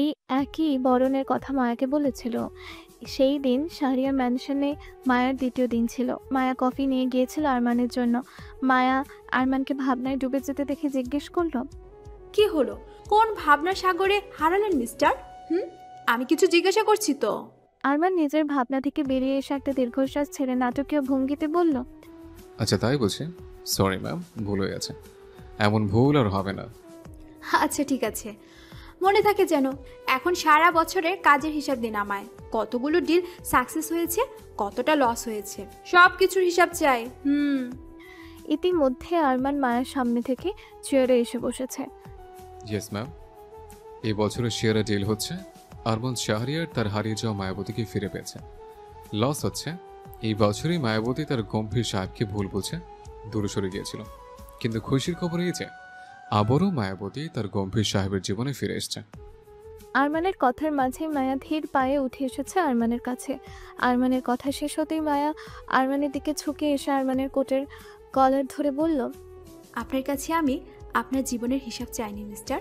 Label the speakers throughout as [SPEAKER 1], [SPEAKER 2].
[SPEAKER 1] এই একই বরণের কথা মায়াকে বলেছিল। সেই দিন শাহরিয়ার ম্যানশনে মায়ার দ্বিতীয় দিন ছিল। মায়া কফি নিয়ে গিয়েছিল আরমানের জন্য। মায়া আরমানকে ভাবনায় ডুবে যেতে দেখে জিজ্ঞেস করলো,
[SPEAKER 2] কি হলো? কোন ভাবনা সাগরে হারালেন মিস্টার? হুম, আমি কিছু জিজ্ঞাসা করছি তো।
[SPEAKER 1] আরমান নিজের ভাবনা থেকে বেরিয়ে এসে একটা দীর্ঘশ্বাস ছেড়ে নাটকীয় ভঙ্গিতে বলল,
[SPEAKER 3] আচ্ছা তাই বলছি। সরি ম্যাম, ভুল হয়ে গেছে। এমন ভুল আর হবে না।
[SPEAKER 2] আচ্ছা ঠিক আছে, মনে থাকে যেন। এখন সারা বছরের কাজের হিসাব দিন আমায়। কতগুলো ডিল সাকসেস হয়েছে, কতটা লস হয়েছে, সব কিছুর হিসাব চাই।
[SPEAKER 1] ইতিমধ্যে আরমান মায়ের সামনে থেকে চেয়ারে এসে বসেছে।
[SPEAKER 3] ইয়েস ম্যাম, এই বছরের শেয়ারে ডিল হচ্ছে আরমান শাহরিয়ার তার হারিয়ে যাওয়া মায়াবতীকে ফিরে পেয়েছে। লস হচ্ছে এই বছরই মায়াবতী তার গম্ভীর সাহেবকে ভুল বুঝে দূরে সরে গিয়েছিল। কিন্তু খুশির খবর এই যে আবারও মায়াবতী তার গম্ভীর সাহেবের জীবনে ফিরে এসছে।
[SPEAKER 1] আরমানের কথার মাঝে মায়া ধীর পায়ে উঠে এসেছে আরমানের কাছে। আরমানের কথা শেষ হতেই মায়া আরমানের দিকে ঝুঁকে এসে আরমানের কোটের কলার ধরে বলল,
[SPEAKER 2] আপনার কাছে আমি আপনার জীবনের হিসাব চাইনি মিস্টার,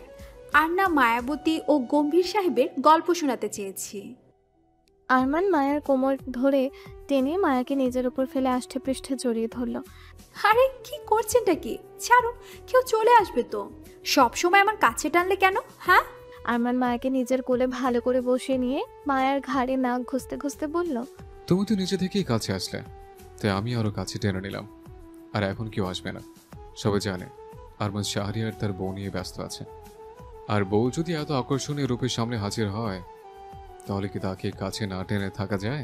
[SPEAKER 2] আর না মায়াবতী ও গম্ভীর সাহেবের গল্প শোনাতে চেয়েছি।
[SPEAKER 1] আরমান মায়ার কোমর ধরে টেনে মায়াকে নিজের উপর ফেলে আষ্টে পৃষ্ঠে জড়িয়ে ধরল।
[SPEAKER 2] আরে কি করছেনটা কি? ছাড়ুন, কেউ চলে আসবে তো। সব সময় আমার কাছে টানলে কেন? হ্যাঁ,
[SPEAKER 1] আরমান মায়াকে নিজের কোলে ভালো করে বসিয়ে নিয়ে মায়ার ঘাড়ে নাক ঘুষতে ঘুষতে বলল,
[SPEAKER 3] তুমি তো নিজে থেকেই কাছে আসলে, তাই আমি আরো কাছে টেনে নিলাম। আর এখন কেউ আসবে না। সবাই জানে আরমান শাহরিয়ার তার বউ নিয়ে ব্যস্ত আছে। আর বউ যদি এত আকর্ষণীয় রূপের সামনে হাজির হয়, তাহলে কি তাকে কাছে না টেনে থাকা যায়?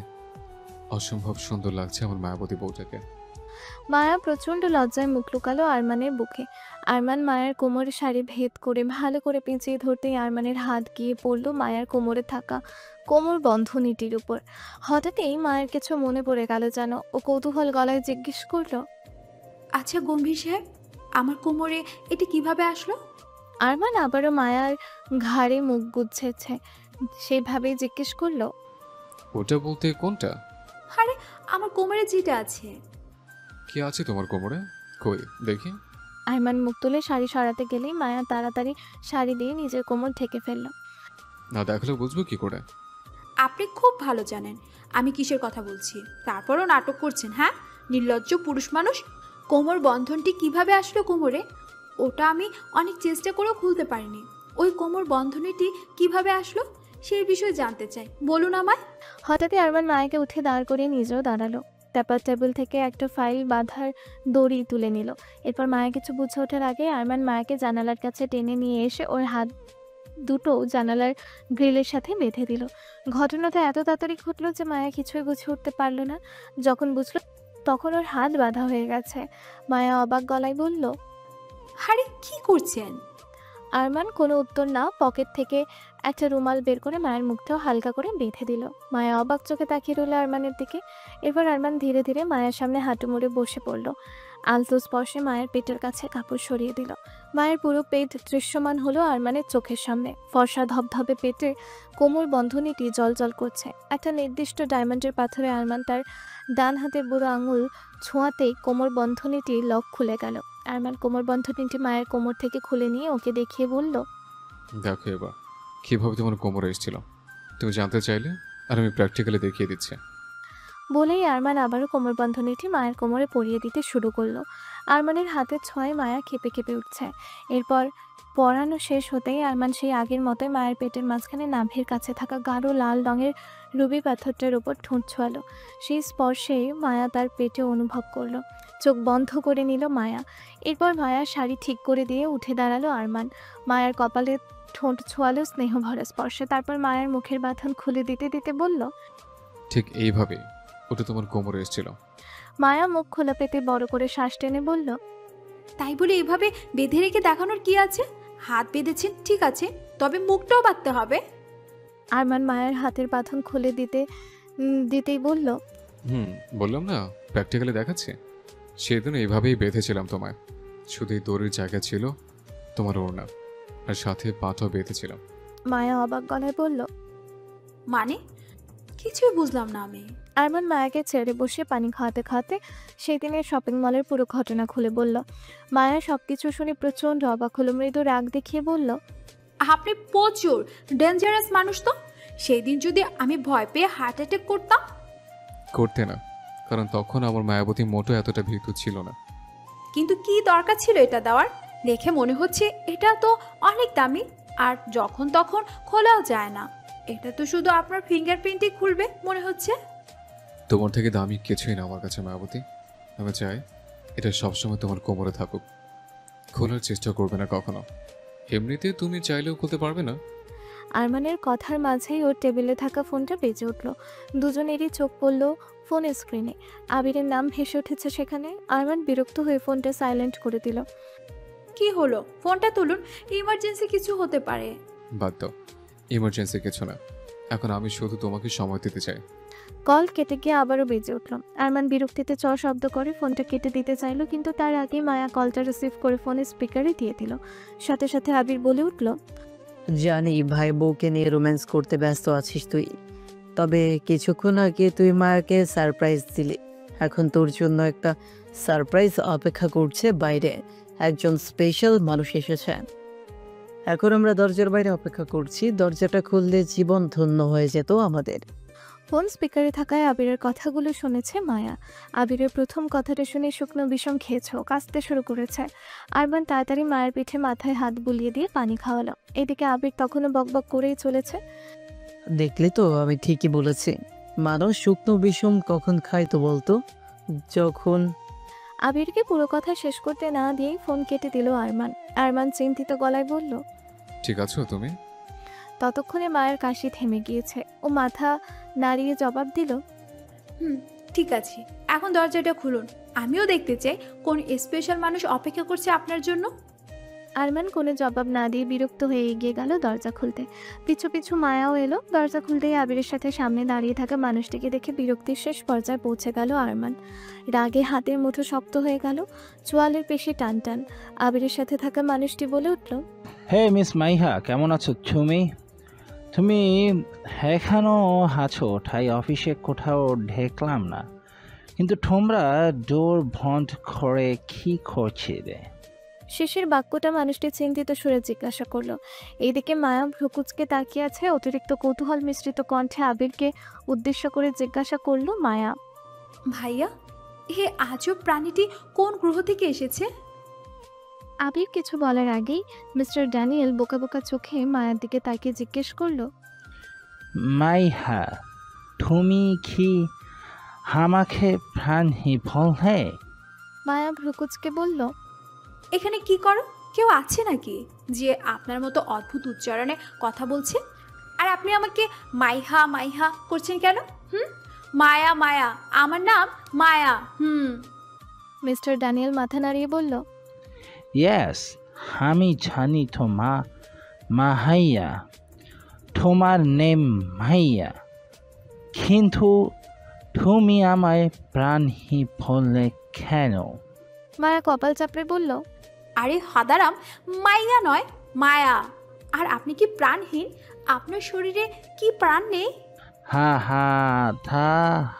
[SPEAKER 3] অসম্ভব সুন্দর লাগছে আমার মায়াবতী বউটাকে।
[SPEAKER 1] মায়া প্রচন্ড লজ্জায় মুখ লুকালো আরমানের বুকে। আরমান মায়ের কোমরে শাড়ি ভেদ করে ভালো করে পেঁচিয়ে ধরতেই আরমানের হাত গিয়ে পড়ল মায়ের কোমরে থাকা কোমর বন্ধনীটির উপর। হঠাৎই মায়ের কিছু মনে পড়ে গেল যেন। ও কৌতূহল গলায় জিজ্ঞেস করলো,
[SPEAKER 2] আচ্ছা গম্ভীর সাহেব, আমার কোমরে এটা কিভাবে আসলো?
[SPEAKER 1] আরমান আবারও মায়ার ঘাড়ে মুখ গুজেছে। সেভাবেই জিজ্ঞেস করলো,
[SPEAKER 3] ওটা বলতে কোনটা?
[SPEAKER 2] আরে আমার কোমরে যেটা আছে।
[SPEAKER 3] কি আছে তোমার কোমরে? কই দেখি।
[SPEAKER 1] আরমান মুখ তুলে শাড়ি সরাতে গেলেই মায়া তাড়াতাড়ি শাড়ি দিয়ে নিজের কোমর ঢেকে ফেলল।
[SPEAKER 3] না দেখালে বুঝবো কি করে?
[SPEAKER 2] আপনি খুব ভালো জানেন আমি কিসের কথা বলছি, তারপরও নাটক করছেন। হ্যাঁ, নির্লজ্জ পুরুষ মানুষ। কোমর বন্ধনটি কিভাবে আসলো কোমরে? ওটা আমি অনেক চেষ্টা করেও খুলতে পারিনি। ওই কোমর বন্ধনীটি কিভাবে আসলো সেই বিষয়ে জানতে চাই, বলুন আমায়।
[SPEAKER 1] হঠাৎই আরমান মায়াকে উঠে দাঁড় করিয়ে নিজেও দাঁড়ালো। তারপর টেবিল থেকে একটা ফাইল বাঁধার দড়ি তুলে নিল। এরপর মায়া কিছু বুঝে ওঠার আগে আরমান মায়াকে জানালার কাছে টেনে নিয়ে এসে ওর হাত দুটো জানালার গ্রিলের সাথে বেঁধে দিল। ঘটনাটা এত তাড়াতাড়ি ঘটলো যে মায়া কিছুই বুঝে উঠতে পারল না। যখন বুঝলো তখন ওর হাত বাঁধা হয়ে গেছে। মায়া অবাক গলায় বলল,
[SPEAKER 2] আরে কি করছেন?
[SPEAKER 1] আরমান কোনো উত্তর না পকেট থেকে একটা রুমাল বের করে মায়ের মুখটাও হালকা করে বেঁধে দিল। মায়া অবাক চোখে তাকিয়ে রইল আরমানের দিকে। এরপর আরমান ধীরে ধীরে মায়ের সামনে হাঁটু মুড়ে বসে পড়ল। আলতো স্পর্শে মায়ের পেটের কাছে কাপড় সরিয়ে দিল। মায়ের পুরো পেট দৃশ্যমান হলো আরমানের চোখের সামনে। ফর্সা ধবধবে পেটের কোমর বন্ধনীটি জলজল করছে। একটা নির্দিষ্ট ডায়মন্ডের পাথরে আরমান তার ডান হাতের বুড়ো আঙুল ছোঁয়াতেই কোমর বন্ধনীটি লক খুলে গেল। আরমান কোমর বন্ধনীটি মায়ের কোমর থেকে খুলে নিয়ে ওকে দেখিয়ে বলল,
[SPEAKER 3] দেখো এবার কিভাবে তোমার কোমরে এসেছিল। তুমি জানতে চাইলে আর আমি প্র্যাকটিক্যালি দেখিয়ে দিচ্ছি।
[SPEAKER 1] বলেই আরমান আবারও কোমর বন্ধনীটি মায়ের কোমরে পরিয়ে দিতে শুরু করলো। আরমানের হাতের ছোঁয়ায় মায়া কেঁপে কেঁপে উঠছে। এরপর পরানো শেষ হতেই আরমান সেই আগের মতোই মায়ের পেটের মাঝখানে নাভির কাছে থাকা গাঢ় লাল রঙের রুবি পাথরটার উপর ঠোঁট ছোঁয়ালো। সেই স্পর্শেই মায়া তার পেটে অনুভব করলো। চোখ বন্ধ করে নিল মায়া। এরপর মায়ার শাড়ি ঠিক করে দিয়ে উঠে দাঁড়ালো আরমান। মায়ার কপালে ঠোঁট ছোঁয়ালো স্নেহ ভরা স্পর্শে। তারপর মায়ের মুখের বাঁধন খুলে দিতে দিতে বলল,
[SPEAKER 3] ঠিক এইভাবে ওটা তোমার কোমরে এসেছিল।
[SPEAKER 1] মায়া মুখ খোলা পেতে বড় করে শ্বাস টেনে বলল,
[SPEAKER 2] তাই বলে এভাবে বেঁধে রেখে দেখানোর কি আছে? হাত বেঁধেছেন ঠিক আছে, তবে মুখটাও বাঁধতে হবে।
[SPEAKER 1] আরমান মায়ের হাতের বাঁধন খুলে দিতেই বলল,
[SPEAKER 3] বললাম না প্র্যাকটিক্যালি দেখাচ্ছি। সেদিন এইভাবেই বেঁধেছিলাম তোমায়। শুধু এই দড়ির জায়গা ছিল তোমার ওড়না, আর সাথে পাটাও বেঁধেছিলাম।
[SPEAKER 1] মায়া অবাক গলায় বলল,
[SPEAKER 2] মানে কিছুই বুঝলাম না আমি।
[SPEAKER 1] আরমান মায়াকে ছেড়ে বসে পানি খাওয়াতে খাওয়াতে সেই দিনের শপিং মলের পুরো ঘটনা খুলে বলল। মায়া সবকিছু শুনে প্রচণ্ড অবাক হলো, মৃদু রাগ দেখিয়ে বলল,
[SPEAKER 2] আপনি প্রচুর ডেঞ্জারাস মানুষ তো। সেই দিন যদি আমি ভয় পেয়ে হার্ট অ্যাটাক করতাম।
[SPEAKER 3] করতে না, কারণ তখন আমার মায়াবতী মোটো এতটা ভীতু ছিল না।
[SPEAKER 2] কিন্তু কি দরকার ছিল এটা দেওয়ার? দেখে মনে হচ্ছে এটা তো অনেক দামি, আর যখন তখন খোলাও যায় না। এটা তো শুধু আপনার ফিঙ্গারপ্রিন্টই খুলবে মনে হচ্ছে।
[SPEAKER 3] তোমার থেকে দামি কিছুই না আমার কাছে মায়াবতী। আমি চাই এটা সবসময় তোমার কোমরে থাকুক। খোলার চেষ্টা করবে না কখনো। এমনিতে তুমি চাইলেও খুলতে পারবে না।
[SPEAKER 1] আরমানের কথার মাঝেই ওর টেবিলে থাকা ফোনটা বেজে উঠল। দুজনেরই চোখ পড়ল ফোন স্ক্রিনে। আবিরের নাম ভেসে উঠেছে সেখানে। আরমান বিরক্ত হয়ে ফোনটা সাইলেন্ট করে দিল।
[SPEAKER 2] কি হলো? ফোনটা তুলুন, ইমার্জেন্সি কিছু হতে পারে।
[SPEAKER 3] বাদ দাও, ইমার্জেন্সি কিছু না। এখন আমি শুধু তোমাকে সময় দিতে চাই।
[SPEAKER 1] কল কেটে গিয়ে আবারও বেজে উঠল। আরমান বিরক্তিতে চ শব্দ করে ফোনটা কেটে দিতে চাইলো, কিন্তু তার আগে মায়া কলটা রিসিভ করে ফোনের স্পিকারে দিয়ে দিল। সাথে সাথে আবির বলে উঠল,
[SPEAKER 4] জানি ভাই বউকে নিয়ে রোম্যান্স করতে ব্যস্ত আছিস তুই, তবে কিছুক্ষণ আগে তুই মায়াকে সারপ্রাইজ দিলি। এখন তোর জন্য একটা সারপ্রাইজ অপেক্ষা করছে বাইরে। একজন স্পেশাল মানুষ এসেছে। এখন আমরা দরজার বাইরে অপেক্ষা করছি। দরজাটা খুললে জীবন ধন্য হয়ে যেত আমাদের।
[SPEAKER 1] ফোন স্পিকারে থাকায় আবিরের কথাগুলো শুনেছে মায়া। আবিরের প্রথম কথাটা শুনে শুকনো বিষম খেয়েছে, কাঁদতে শুরু করেছে। আরমান তাড়াতাড়ি মায়ের পিঠে মাথায় হাত বুলিয়ে দিয়ে পানি খাওয়ালো। এদিকে আবির তখনও বকবক করেই চলেছে।
[SPEAKER 4] দেখলি তো, আমি ঠিকই বলেছি। মানুষ শুকনো বিষম কখন খায় তো বলতো? যখন
[SPEAKER 1] আবিরকে পুরো কথা শেষ করতে না দিয়েই ফোন কেটে দিল আরমান। আরমান চিন্তিত গলায় বলল,
[SPEAKER 3] ঠিক আছো তুমি?
[SPEAKER 1] ততক্ষণে মায়ের কাশি থেমে গিয়েছে। ও মাথা নাড়িয়ে জবাব দিল,
[SPEAKER 2] ঠিক আছে, এখন দরজাটা খুলুন। আমিও দেখতে চাই কোন স্পেশাল মানুষ অপেক্ষা করছে আপনার জন্য।
[SPEAKER 1] আরমান কোনো জবাব না দিয়ে বিরক্ত হয়ে এগিয়ে গেল দরজা খুলতে। পিছু পিছু মায়াও এলো। দরজা খুলতেই আবিরের সাথে সামনে দাঁড়িয়ে থাকা মানুষটিকে দেখে বিরক্তির শেষ পর্যায়ে পৌঁছে গেল আরমান। রাগে হাতের মুঠো শক্ত হয়ে গেল, চোয়ালের পেশি টান টান। আবিরের সাথে থাকা মানুষটি বলে উঠল,
[SPEAKER 5] হে মিস মাইহা, কেমন আছো তুমি? তুমি এখানো আছো? ঠাই অফিসে কোথাও ঢেকলাম না, কিন্তু তোমরা ডোর বন্ধ করে কি করছিলে?
[SPEAKER 1] শেষের বাক্যটা মানুষটি চিন্তিত সুরে জিজ্ঞাসা করলো। এইদিকে মায়া ভ্রুকুচকে তাকিয়ে আছে। অতিরিক্ত কৌতূহল মিশ্রিত কণ্ঠে আবিরকে উদ্দেশ্য করে জিজ্ঞাসা করলো মায়া,
[SPEAKER 2] ভাইয়া, হে আজব প্রাণীটি কোন গ্রহ থেকে এসেছে?
[SPEAKER 1] আবির কিছু বলার আগেই মিস্টার ড্যানিয়েল বোকা বোকা চোখে মায়ার দিকে তাকিয়ে জিজ্ঞেস করলো,
[SPEAKER 5] মাইহা, তুমি কি আমাকে প্রাণী বললে?
[SPEAKER 1] মায়া ভ্রুকুচকে বলল,
[SPEAKER 2] এখানে কি করো? কেউ আছে নাকি যে আপনার মতো অদ্ভুত উচ্চারণে কথা বলছে? আর আপনি আমাকে মাইহা মাইহা করছেন কেন? মায়া মায়া, আমার নাম মায়া।
[SPEAKER 1] মিস্টার ড্যানিয়েল মাথা নাড়িয়ে বলল,
[SPEAKER 5] ইয়েস, আমি জানি তো মাহাইয়া, তোমার নেম মাইয়া, কিন্তু তুমি আমায় প্রাণী বললে কেন?
[SPEAKER 1] মায়া কপাল চাপড়ে বলল,
[SPEAKER 2] আরে হাদারাম, মাইয়া নয় মায়া। আর আপনি কি প্রাণহীন? আপনার শরীরে কি প্রাণ নেই?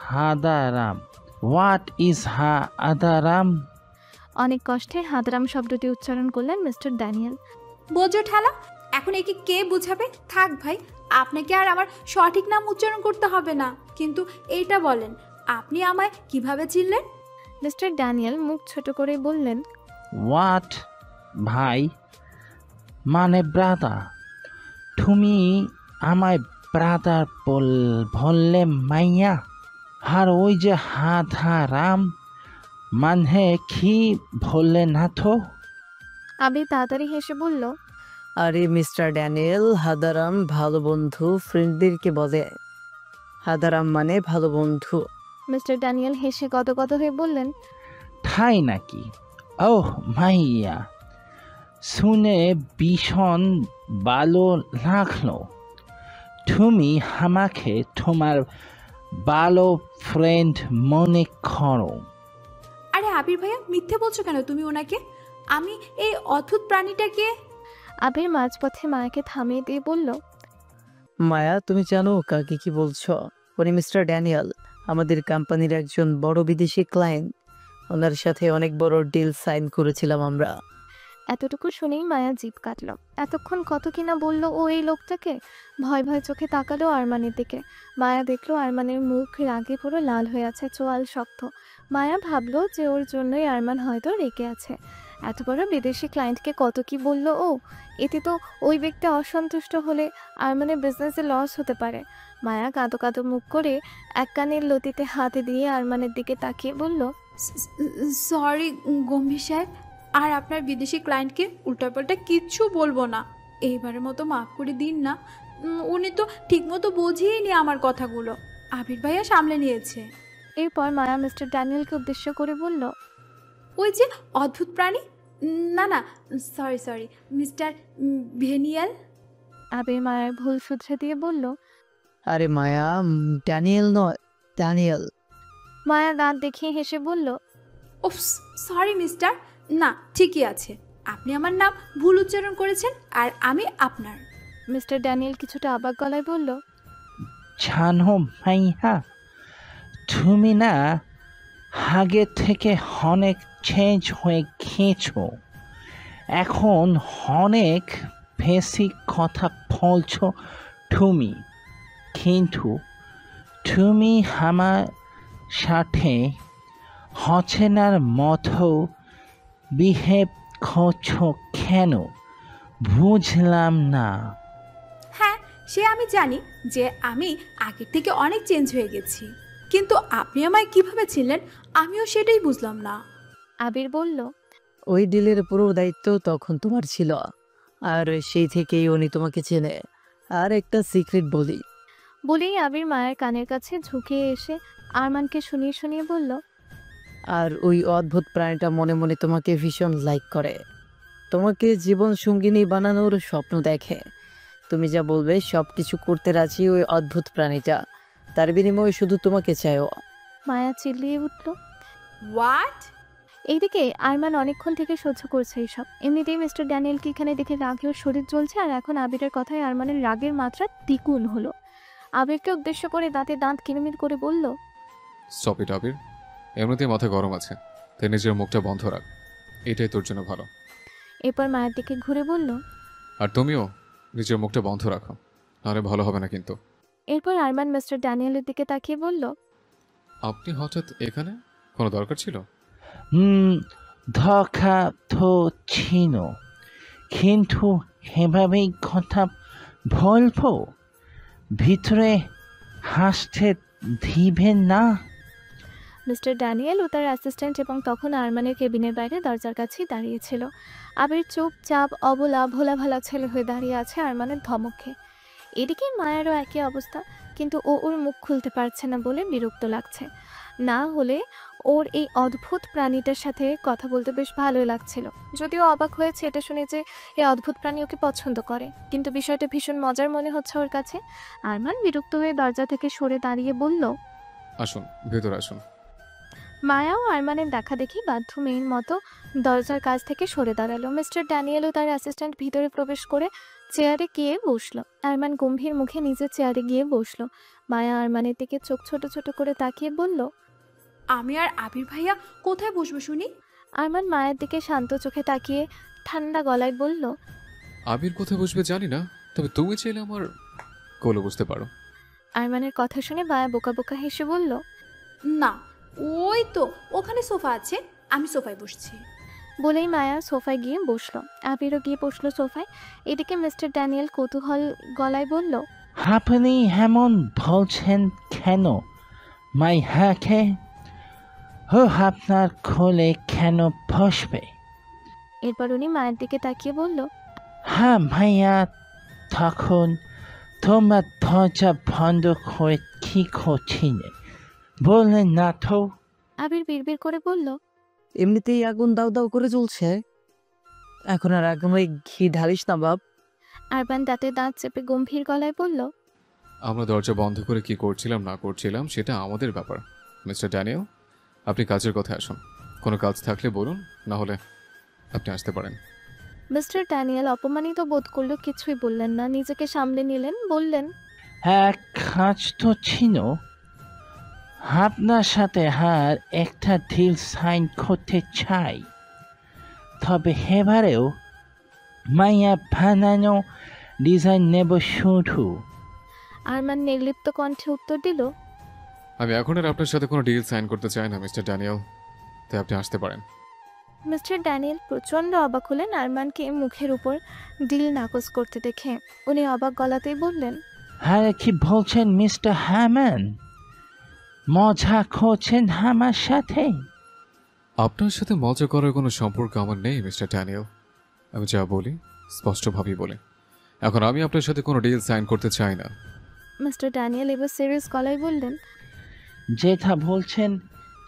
[SPEAKER 5] হাদারাম, হোয়াট ইজ হাদারাম?
[SPEAKER 1] অনেক কষ্টে হাদরাম শব্দটি উচ্চারণ করলেন মিস্টার ড্যানিয়েল।
[SPEAKER 2] বোঝো ঠেলা, এখন একে কে বুঝাবে? থাক ভাই, আপনাকে আর আমার সঠিক নাম উচ্চারণ করতে হবে না। কিন্তু এইটা বলেন, আপনি আমায় কিভাবে চিনলেন?
[SPEAKER 1] মিস্টার ড্যানিয়েল মুখ ছোট করে বললেন,
[SPEAKER 5] হোয়াট ভাই, মানে ব্রাদার? তুমি আমায় ব্রাদার বললে মাইয়া? আর ওই যে হাদারাম মানে কি বললে না তো?
[SPEAKER 1] আবির তাড়াতাড়ি হেসে বলল,
[SPEAKER 4] আরে মিস্টার ড্যানিয়েল, হাদারাম ভালো বন্ধু ফ্রেন্ডদেরকে বলে। হাদারাম মানে ভালো বন্ধু।
[SPEAKER 1] মিস্টার ড্যানিয়েল হেসে গদগদ হয়ে বললেন,
[SPEAKER 5] তাই নাকি? ওহ মাইয়া, শুনে ভীষণ ভালো লাগলো। তুমি আমাকে তোমার ভালো ফ্রেন্ড মনে করো?
[SPEAKER 2] আরে আবির ভাইয়া, মিথ্যে বলছো কেন তুমি ওনাকে? আমি এই অদ্ভুত প্রাণীটাকে।
[SPEAKER 1] আবির মাঝপথে মায়াকে থামিয়ে দিয়ে বলল,
[SPEAKER 4] মায়া, তুমি জানো কাকে কি বলছো? উনি মিস্টার ড্যানিয়েল, আমাদের কোম্পানির একজন বড় বিদেশি ক্লায়েন্ট। ওনার সাথে অনেক বড় ডিল সাইন করেছিলাম আমরা।
[SPEAKER 1] এতটুকু শুনেই মায়া জিভ কাটল। এতক্ষণ কত কিনা বলল ও এই লোকটাকে। ভয় ভয় চোখে তাকালো আরমানের দিকে। মায়া দেখলো আরমানের মুখ রাগে পুরো লাল হয়ে আছে, চোয়াল শক্ত। মায়া ভাবলো যে ওর জন্যই আরমান হয়তো রেগে আছে। এত বড় বিদেশি ক্লায়েন্টকে কত কি বলল ও। এতে তো ওই ব্যক্তি অসন্তুষ্ট হলে আরমানের বিজনেসে লস হতে পারে। মায়া কাঁদো কাঁদো মুখ করে এক কানের লতিতে হাতে দিয়ে আরমানের দিকে তাকিয়ে বলল,
[SPEAKER 2] সরি গম্ভীর সাহেব, আর আপনার বিদেশি ক্লায়েন্টকে উল্টাপাল্টা কিচ্ছু বলবো না। এইবারের মতো মাফ করে দিন না। উনি তো ঠিকমতো বোঝেইনি আমার কথাগুলো। আবির ভাইয়া সামলে নিয়েছে।
[SPEAKER 1] এরপর মায়া মিস্টার ড্যানিয়েলকে উদ্দেশ্য করে বলল,
[SPEAKER 2] ওই যে অদ্ভুত প্রাণী, না না সরি সরি মিস্টার ভেনিয়াল।
[SPEAKER 1] আবির মায়ের ভুল শুধরে দিয়ে বলল।
[SPEAKER 4] আরে মায়া, ড্যানিয়েল নয়, ড্যানিয়েল।
[SPEAKER 1] মায়া দাঁত দেখিয়ে হেসে বলল,
[SPEAKER 2] ওফ সরি মিস্টার, না ঠিকই আছে। আপনি আমার নাম ভুল উচ্চারণ করেছেন আর আমি আপনার।
[SPEAKER 1] মিস্টার ড্যানিয়েল কিছুটা অবাক গলায় বলল,
[SPEAKER 5] জানো মাইহা, তুমি না আগে থেকে অনেক চেঞ্জ হয়ে গিয়েছো। এখন অনেক বেশি কথা বলছো তুমি, কিন্তু তুমি আমার সাথে হচেনার মতো বিহেভ করছো কেন বুঝলাম না।
[SPEAKER 2] হ্যাঁ, সে আমি জানি যে আমি আগের থেকে অনেক চেঞ্জ হয়ে গেছি, কিন্তু আপনি আমায় কিভাবে ছিলেন আমিও সেটাই বুঝলাম না।
[SPEAKER 1] আবির বলল,
[SPEAKER 4] ওই ডিলের পুরো দায়িত্ব তখন তোমার ছিল, আর সেই থেকেই উনি তোমাকে চেনে। আর একটা সিক্রেট বলি।
[SPEAKER 1] বলেই আবির মায়ের কানের কাছে ঝুঁকে এসে আরমানকে শুনিয়ে শুনিয়ে বলল,
[SPEAKER 4] আর ওই অদ্ভুত প্রাণীটা মনে মনে তোমাকে ভীষণ লাইক করে, তোমাকে জীবন সঙ্গিনী বানানোর স্বপ্ন দেখে। তুমি যা বলবে সব কিছু করতে রাজি ওই অদ্ভুত প্রাণীটা। তার বিনিময়ে শুধু তোমাকে চায় ও।
[SPEAKER 1] মায়া চিল্লিয়ে উঠল।
[SPEAKER 2] হোয়াট?
[SPEAKER 1] এইদিকে আরমান অনেকক্ষণ থেকে সহ্য করছে এইসব। এমনিতেই মিস্টার ড্যানিয়েলকে এখানে দেখে রাগে ওর শরীর জ্বলছে, আর এখন আবিরের কথায় আরমানের রাগের মাত্রা দ্বিগুণ হলো। আবিরকে উদ্দেশ্য করে দাঁতে দাঁত কিরমির করে বলল,
[SPEAKER 3] স্টপ ইট আবির, এমনিতেই মাথা গরম আছে, তাই নিজের মুখটা বন্ধ রাখ, এটাই তোর জন্য ভালো।
[SPEAKER 1] এরপর মায়ের দিকে ঘুরে বলল,
[SPEAKER 3] আর তুমিও নিজের মুখটা বন্ধ রাখো, নাহলে ভালো হবে না কিন্তু।
[SPEAKER 1] এরপর আরমান মিস্টার ড্যানিয়েলের দিকে তাকিয়ে বলল,
[SPEAKER 3] আপনি হঠাৎ এখানে, কোনো দরকার ছিল?
[SPEAKER 5] ধোকা তো ছিল, কিন্তু এভাবেই কথা বলবো? ভিতরে হাসতে দিবেন না?
[SPEAKER 1] মিস্টার ড্যানিয়েল ও তার অ্যাসিস্ট্যান্ট এবং তখন আরমানের কেবিনের বাইরে দরজার কাছেই দাঁড়িয়েছিল। আবির চুপচাপ অবলা ভোলা ভালা ছেলে হয়ে দাঁড়িয়ে আছে আরমানের ধমকে। এদিকে মায়েরও একই অবস্থা, কিন্তু ও ওর মুখ খুলতে পারছে না বলে বিরক্ত লাগছে। না হলে ওর এই অদ্ভুত প্রাণীটার সাথে কথা বলতে বেশ ভালোই লাগছিল। যদিও অবাক হয়েছে এটা শুনে যে এই অদ্ভুত প্রাণী ওকে পছন্দ করে, কিন্তু বিষয়টা ভীষণ মজার মনে হচ্ছে ওর কাছে। আরমান বিরক্ত হয়ে দরজা থেকে সরে দাঁড়িয়ে বলল,
[SPEAKER 3] আসুন ভেতরে আসুন।
[SPEAKER 1] মায়াও আরমানের দেখা দেখি বাধ্য মেয়ের মতো দরজার কাছ থেকে সরে দাঁড়ালো। মিস্টার ড্যানিয়েল ও তার অ্যাসিস্ট্যান্ট ভিতরে প্রবেশ করে চেয়ারে গিয়ে বসলো। আরমান গম্ভীর মুখে নিজের চেয়ারে গিয়ে বসলো। মায়া আরমানের দিকে চোখ ছোট ছোট করে তাকিয়ে বলল,
[SPEAKER 2] আমি আর আবির ভাইয়া কোথায় বসবো শুনি?
[SPEAKER 1] আরমান মায়ের দিকে শান্ত চোখে তাকিয়ে ঠান্ডা গলায় বলল,
[SPEAKER 3] আবির কোথায় বসবে জানি না, তবে তুমি চাইলে আমার কোলে বসতে পারো।
[SPEAKER 1] আরমানের কথা শুনে মায়া বোকা বোকা হেসে বলল,
[SPEAKER 2] না, ওই তো ওখানে সোফা আছে, আমি সোফায় বসছি।
[SPEAKER 1] বলেই মায়া সোফায় গিয়ে বসলো। আবিরও গিয়ে বসলো সোফায়। এদিকে মিস্টার ড্যানিয়েল কৌতূহল গলায় বলল,
[SPEAKER 5] আপনি এমন বলছেন কেন মাইহাকে? ও আপনার কোলে কেন বসবে?
[SPEAKER 1] এরপর উনি মায়ের দিকে তাকিয়ে বলল,
[SPEAKER 5] হ্যাঁ ভাইয়া, তখন তোমার দরজা বন্ধ করে কি করছিলে বললেন না তো?
[SPEAKER 1] আবির বিড়বিড় করে বলল,
[SPEAKER 4] এমনিতেই আগুন দাউ দাউ করে জ্বলছে, এখন আর আগুনে ঘি ঢালিস না বাপ।
[SPEAKER 1] আরবান দাঁতে দাঁত চেপে গম্ভীর গলায় বলল,
[SPEAKER 3] আমরা দরজা বন্ধ করে কি করছিলাম না করছিলাম সেটা আমাদের ব্যাপার। মিস্টার ড্যানিয়েল, আপনি কাজের কথা আসুন, কোনো কাজ থাকলে বলুন, না হলে আপনি আসতে পারেন।
[SPEAKER 1] মিস্টার ড্যানিয়েল অপমানিত বোধ করলো, কিছুই বললেন না, নিজেকে সামলে নিলেন, বললেন,
[SPEAKER 5] এক কাজ তো ছিল, আপনার সাথে আর একটা ডিল সাইন করতে চাই, তবে এবারেও মাইয়া বানানো ডিজাইন নেব শুধু।
[SPEAKER 1] আরমান নির্লিপ্ত কণ্ঠে উত্তর দিল,
[SPEAKER 3] আমি এখন আর আপনার সাথে কোনো ডিল সাইন করতে চাই না মিস্টার ড্যানিয়েল, তাই আপনি আসতে পারেন।
[SPEAKER 1] মিস্টার ড্যানিয়েল প্রচণ্ড অবাক হলেন আরমানকে মুখের উপর ডিল নাকচ করতে দেখে। উনি অবাক গলাতেই বললেন,
[SPEAKER 5] আরে কি বলছেন মিস্টার হ্যামন? মজা করছেন আমার সাথে?
[SPEAKER 3] আপনার সাথে মজা করার কোনো সম্পর্ক আমার নেই মিস্টার ড্যানিয়েল। আমি যা বলি স্পষ্টভাবেই বলি, এখন আমি আপনার সাথে কোনো ডিল সাইন করতে চাই না।
[SPEAKER 1] মিস্টার ড্যানিয়েল এবার সিরিয়াস গলায় বললেন,
[SPEAKER 5] যেটা বলছেন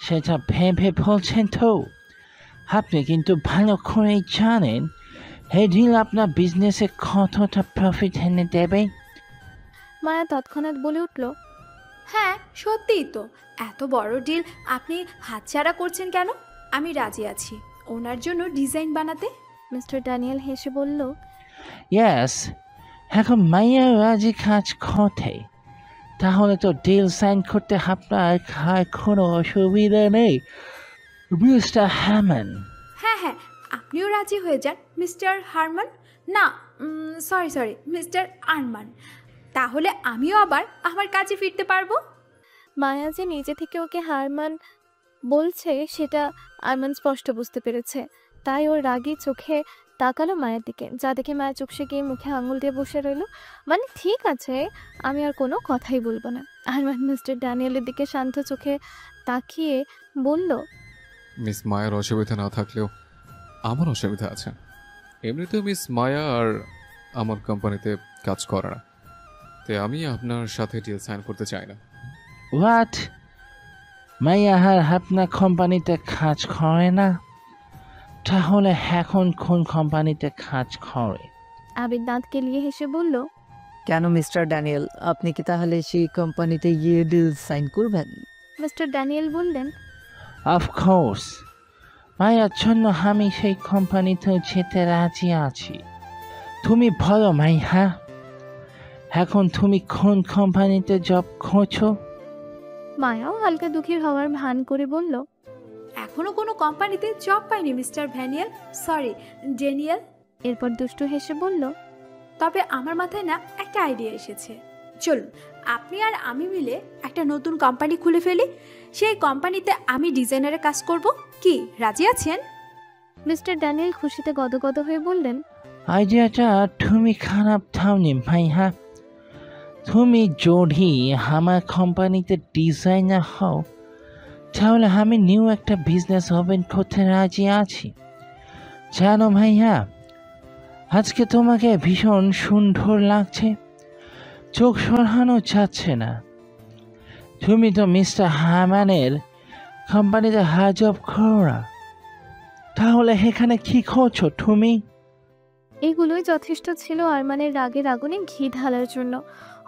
[SPEAKER 5] সেটা ভেবে বলছেন তো? আপনি কিন্তু ভালো করেই জানেন এই ডিল আপনার বিজনেসে কতটা প্রফিট এনে দেবে।
[SPEAKER 1] মায়া তৎক্ষণাৎ বলে উঠল,
[SPEAKER 2] হ্যাঁ সত্যিই তো, এত বড় ডিল আপনি হাতছাড়া করছেন কেন? আমি রাজি আছি ওনার জন্য ডিজাইন বানাতে।
[SPEAKER 1] মিস্টার ড্যানিয়েল হেসে বলল,
[SPEAKER 5] ইয়াস, এখন মাইয়া রাজি কাজ করতে, তাহলে তো ডিল সাইন করতে আপনার কোনো অসুবিধা নেই মিস্টার হ্যামন।
[SPEAKER 2] হ্যাঁ হ্যাঁ, আপনিও রাজি হয়ে যান মিস্টার হারমান। না, সরি মিস্টার আরমান। তাহলে আমিও আবার আমার কাজে ফিরতে পারবো।
[SPEAKER 1] মায়া যে নিজে থেকে ওকে হারমান বলছে সেটা আরমান স্পষ্ট বুঝতে পেরেছে, তাই ওর রাগী চোখে তাকালো মায়ের দিকে, যা দেখে মায়া চুপসে গিয়ে মুখে আঙুল দিয়ে বসে রইল। মানে ঠিক আছে, আমি আর কোনো কথাই বলবো না। আরমান মিস্টার ড্যানিয়েলের দিকে শান্ত চোখে তাকিয়ে বলল,
[SPEAKER 3] মিস মায়ার অসুবিধা না থাকলেও আমার অসুবিধা আছে। এমনিতেও মিস মায়া আর আমার কোম্পানিতে কাজ করে না, তাই আমি আপনার সাথে ডিল সাইন করতে চাই না।
[SPEAKER 5] হোয়াট? মাইয়া আর আপনার কোম্পানিতে কাজ করে না? তাহলে এখন কোন কোম্পানিতে কাজ করে?
[SPEAKER 1] আবির দাঁত কেলিয়ে হেসে বলল,
[SPEAKER 4] কেন মিস্টার ড্যানিয়েল, আপনি কি তাহলে সেই কোম্পানিতে গিয়ে ডিল সাইন করবেন?
[SPEAKER 1] মিস্টার ড্যানিয়েল বললেন,
[SPEAKER 5] অফকোর্স, মায়ার জন্য আমি সেই কোম্পানিতে যেতে রাজি আছি। তুমি বলো মাইয়া, এখন তুমি কোন কোম্পানিতে জব করছো?
[SPEAKER 1] মায়াও হালকা দুঃখী হওয়ার ভান করে বলল,
[SPEAKER 2] এখনো কোনো কোম্পানিতে জব পাইনি মিস্টার ভ্যানিয়েল, সরি ড্যানিয়েল।
[SPEAKER 1] এরপর দুষ্টু হেসে বলল,
[SPEAKER 2] তবে আমার মাথায় না একটা আইডিয়া এসেছে। চলুন আপনি আর আমি মিলে একটা নতুন কোম্পানি খুলে ফেলি। সেই কোম্পানিতে আমি ডিজাইনারের কাজ করব। কি রাজি আছেন?
[SPEAKER 1] মিস্টার ড্যানিয়েল খুশিতে গদগদ হয়ে বললেন,
[SPEAKER 5] আইডিয়াটা তুমি খারাপ দাওনি মাইয়া। তুমি যদি আমার কোম্পানিতে ডিজাইনার হও, তাহলে আমি নিউ একটা বিজনেস ওপেন করতে রাজি আছি। জানো ভাইয়া, আজকে তোমাকে ভীষণ সুন্দর লাগছে, চোখ সরানো যাচ্ছে না। তুমি তো মিস্টার হারম্যানের কোম্পানিতে হাজব করো না, তাহলে এখানে কি করছো তুমি?
[SPEAKER 1] এগুলোই যথেষ্ট ছিল আরমানের রাগের আগুনে ঘি ঢালার জন্য।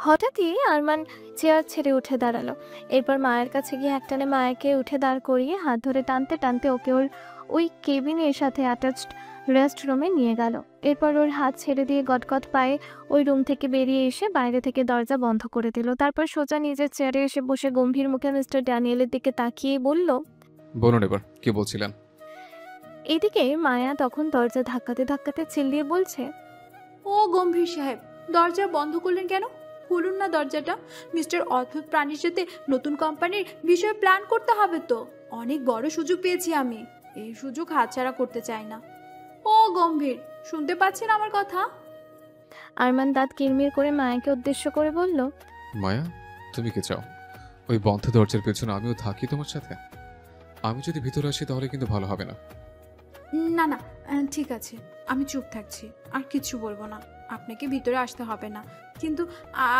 [SPEAKER 1] হঠাৎই আরমান চেয়ার ছেড়ে উঠে দাঁড়ালো। এরপর মায়ের কাছে গিয়ে একটানে মায়াকে উঠে দাঁড় করিয়ে হাত ধরে টানতে টানতে ওকে ওই কেবিনের সাথে অ্যাটাচড রেস্ট রুমে নিয়ে গেল। এরপর ওর হাত ছেড়ে দিয়ে গটগট পায়ে ওই রুম থেকে বেরিয়ে এসে বাইরে থেকে দরজা বন্ধ করে দিল। তারপর সোজা নিজের চেয়ারে এসে বসে গম্ভীর মুখে মিস্টার ড্যানিয়েলের দিকে তাকিয়ে বলল,
[SPEAKER 3] বলুন এবার কি বলছিলেন।
[SPEAKER 1] এদিকে মায়া তখন দরজা ধাক্কাতে ধাক্কাতে চিল্লিয়ে বলছে,
[SPEAKER 2] ও গম্ভীর সাহেব, দরজা বন্ধ করলেন কেন? খুলুন না দরজাটা। মিস্টার অদ্ভুত প্রাণীর সাথে নতুন কোম্পানির বিষয়ে প্ল্যান করতে হবে তো। অনেক বড় সুযোগ পেয়েছি আমি, এই সুযোগ হাতছাড়া করতে চাই না। ও গম্ভীর, শুনতে পাচ্ছেন আমার কথা?
[SPEAKER 1] আরমান দাঁত কিরমির করে মায়াকে উদ্দেশ্য করে বলল,
[SPEAKER 3] মায়া, তুমি কি চাও ওই বন্ধ দরজার পেছনে আমিও থাকি তোমার সাথে? আমি যদি ভিতরে আসি তাহলে কিন্তু ভালো হবে না।
[SPEAKER 2] না না, ঠিক আছে, আমি চুপ থাকছি, আর কিছু বলবো না। আপনাকে ভিতরে আসতে হবে না, কিন্তু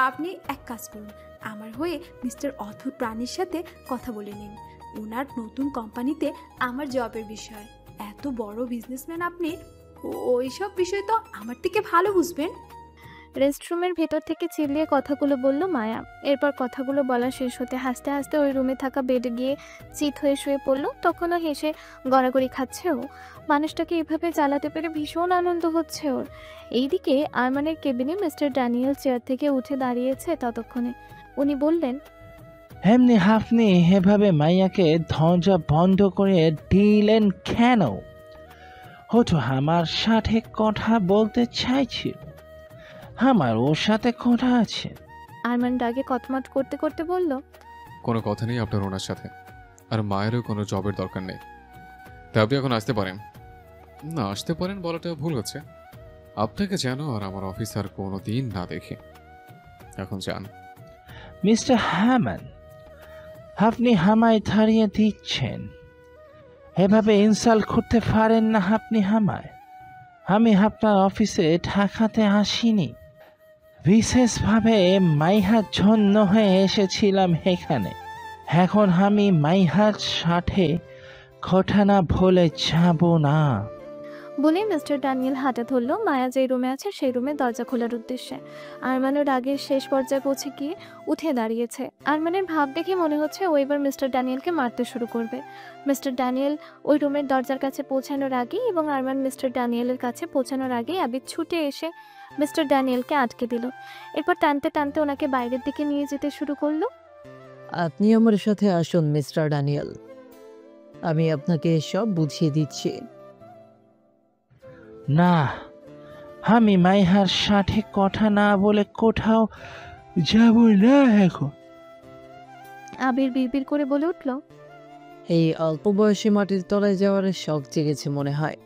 [SPEAKER 2] আপনি এক কাজ করুন, আমার হয়ে মিস্টার অদ্ভুত প্রাণীর সাথে কথা বলে নিন। ওনার নতুন কোম্পানিতে আমার জবের বিষয়। এত বড় বিজনেসম্যান আপনি, ওইসব বিষয় তো আমার থেকে ভালো বুঝবেন।
[SPEAKER 1] রেস্টরুমের ভেতর থেকে চিল্লিয়ে কথাগুলো বলল মায়া। এরপর কথাগুলো বলা শেষ হতে হাসতে হাসতে ওই রুমে থাকা বেডে গিয়ে চিত হয়ে শুয়ে পড়লো। তখনও হেসে গড়াগড়ি খাচ্ছে ও। মানুষটাকে এভাবে জ্বালাতে পেরে ভীষণ আনন্দ হচ্ছে ওর। এইদিকে আরমানের কেবিনে মিস্টার ড্যানিয়েল চেয়ার থেকে উঠে দাঁড়িয়েছে ততক্ষণে। উনি বললেন,
[SPEAKER 5] এমনি আপনি এভাবে মাইয়াকে দরজা বন্ধ করে দিলেন কেন? ও তো আমার সাথে কথা বলতে চাইছিল, আমার ওর সাথে কথা আছে।
[SPEAKER 1] আরমান রাগে কটমট করতে করতে বলল,
[SPEAKER 3] কোনো কথা নেই আপনার ওনার সাথে, আর মায়েরও কোনো জবের দরকার নেই। তা আপনি এখন আসতে পারেন। না, আসতে পারেন বলাটা ভুল হচ্ছে। আপনাকে যেন আর আমার অফিসার কোনো দিন না দেখে। এখন যান।
[SPEAKER 5] মিস্টার হ্যামান, আপনি হামায় থারিয়ে দিচ্ছেন। এভাবে ইনসাল্ট করতে পারেন না আপনি হামায়। আমি আপনার অফিসে ঠেকাতে আসিনি, বিশেষভাবে মাইহার জন্য হয়ে এসেছিলাম এখানে। এখন আমি মাইহার সাথে কথা না বলে যাব না।
[SPEAKER 1] বলেই মিস্টার ড্যানিয়েল হাঁটা ধরল মায়া যে রুমে আছে সেই রুমে দরজা খোলার উদ্দেশ্যে। আরমানের রাগের শেষ পর্যায়ে পৌঁছে গিয়ে উঠে দাঁড়িয়েছে। আরমানের ভাব দেখে মনে হচ্ছে ও এবার মিস্টার ড্যানিয়েলকে মারতে শুরু করবে। মিস্টার ড্যানিয়েল ওই রুমের দরজার কাছে পৌঁছানোর আগেই এবং আরমান মিস্টার ড্যানিয়েলের কাছে পৌঁছানোর আগেই আবিদ ছুটে এসে মিস্টার ড্যানিয়েলকে আটকে দিল। এরপর টানতে টানতে ওনাকে বাইরের দিকে নিয়ে যেতে শুরু করলো।
[SPEAKER 4] আপনি আমার সাথে আসুন মিস্টার ড্যানিয়েল, আমি আপনাকে সব বুঝিয়ে দিচ্ছি।
[SPEAKER 5] না, আমি মাইহার সাথে কথা না বলে কোথাও যাব না এখন।
[SPEAKER 1] আবির বিড়বিড় করে বলে উঠল,
[SPEAKER 4] এই অল্প বয়সী মাটির তলায় যাওয়ার শখ জেগেছে মনে হয়।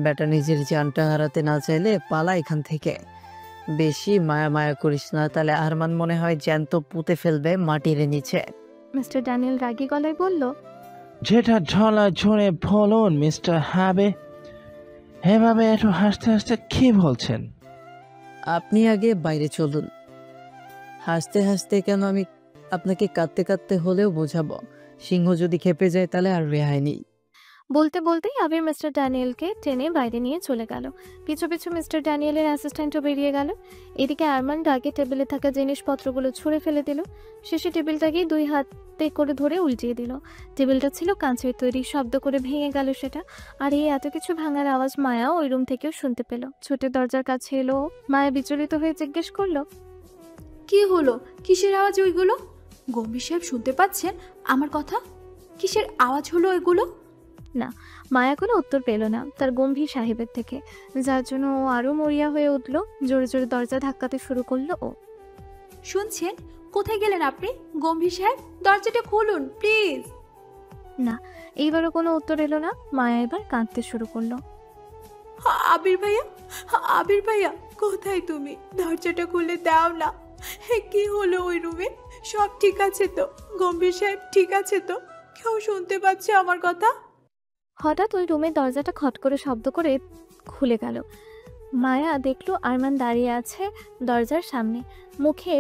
[SPEAKER 4] বেটা নিজের জানটা হারাতে না চাইলে পালা এখান থেকে। বেশি মায়া মায়া করিস না, তাহলে আরমান মনে হয় জ্যান্ত পুঁতে ফেলবে মাটির নিচে।
[SPEAKER 1] মিস্টার ড্যানিয়েল রাগী গলায় বলল,
[SPEAKER 5] যেটা ঝলা ঝরে বলুন মিস্টার হাবে। এভাবে একটু হাসতে হাসতে কি বলছেন?
[SPEAKER 4] আপনি আগে বাইরে চলুন। হাসতে হাসতে কেন, আমি আপনাকে কাঁদতে কাঁদতে হলেও বোঝাবো। সিংহ যদি খেপে যায় তাহলে আর রেহাই নেই।
[SPEAKER 1] বলতে বলতেই আবির মিস্টার ড্যানিয়েলকে টেনে বাইরে নিয়ে চলে গেল। পিছু পিছু মিস্টার ড্যানিয়েলের অ্যাসিস্ট্যান্টও বেরিয়ে গেল। এদিকে আরমান রাগে টেবিলে থাকা জিনিসপত্রগুলো ছুঁড়ে ফেলে দিল। শেষে টেবিলটাকে দুই হাতে করে ধরে উল্টিয়ে দিল। টেবিলটা ছিল কাঁচের তৈরি, শব্দ করে ভেঙে গেল সেটা। আর এই এত কিছু ভাঙার আওয়াজ মায়া ওই রুম থেকেও শুনতে পেল। ছুটে দরজার কাছে এলো। মায়া বিচলিত হয়ে জিজ্ঞেস করলো,
[SPEAKER 2] কি হলো? কিসের আওয়াজ ওইগুলো? গম্ভীর সাহেব শুনতে পাচ্ছেন আমার কথা? কিসের আওয়াজ হলো এগুলো?
[SPEAKER 1] না, মায়া কোনো উত্তর পেল না তার গম্ভীর সাহেবের থেকে, যার জন্য ও আরো মরিয়া হয়ে উঠল। জোরে জোরে দরজা ধাক্কাতে শুরু করলো ও।
[SPEAKER 2] শুনছেন? কোথায় গেলেন আপনি গম্ভীর সাহেব? দরজাটা খুলুন প্লিজ।
[SPEAKER 1] না, এইবারও কোনো উত্তর এলো না। মায়া এবার কাঁদতে শুরু করলো।
[SPEAKER 2] আবির ভাইয়া, আবির ভাইয়া, কোথায় তুমি? দরজাটা খুলে দাও না। কি হলো ওই রুমে? সব ঠিক আছে তো? গম্ভীর সাহেব ঠিক আছে তো? কেউ শুনতে পাচ্ছে আমার কথা?
[SPEAKER 1] হঠাৎ ওই রুমের দরজাটা খট করে শব্দ করে খুলে গেল। মায়া দেখলো আরমান দাঁড়িয়ে আছে দরজার সামনে। মুখে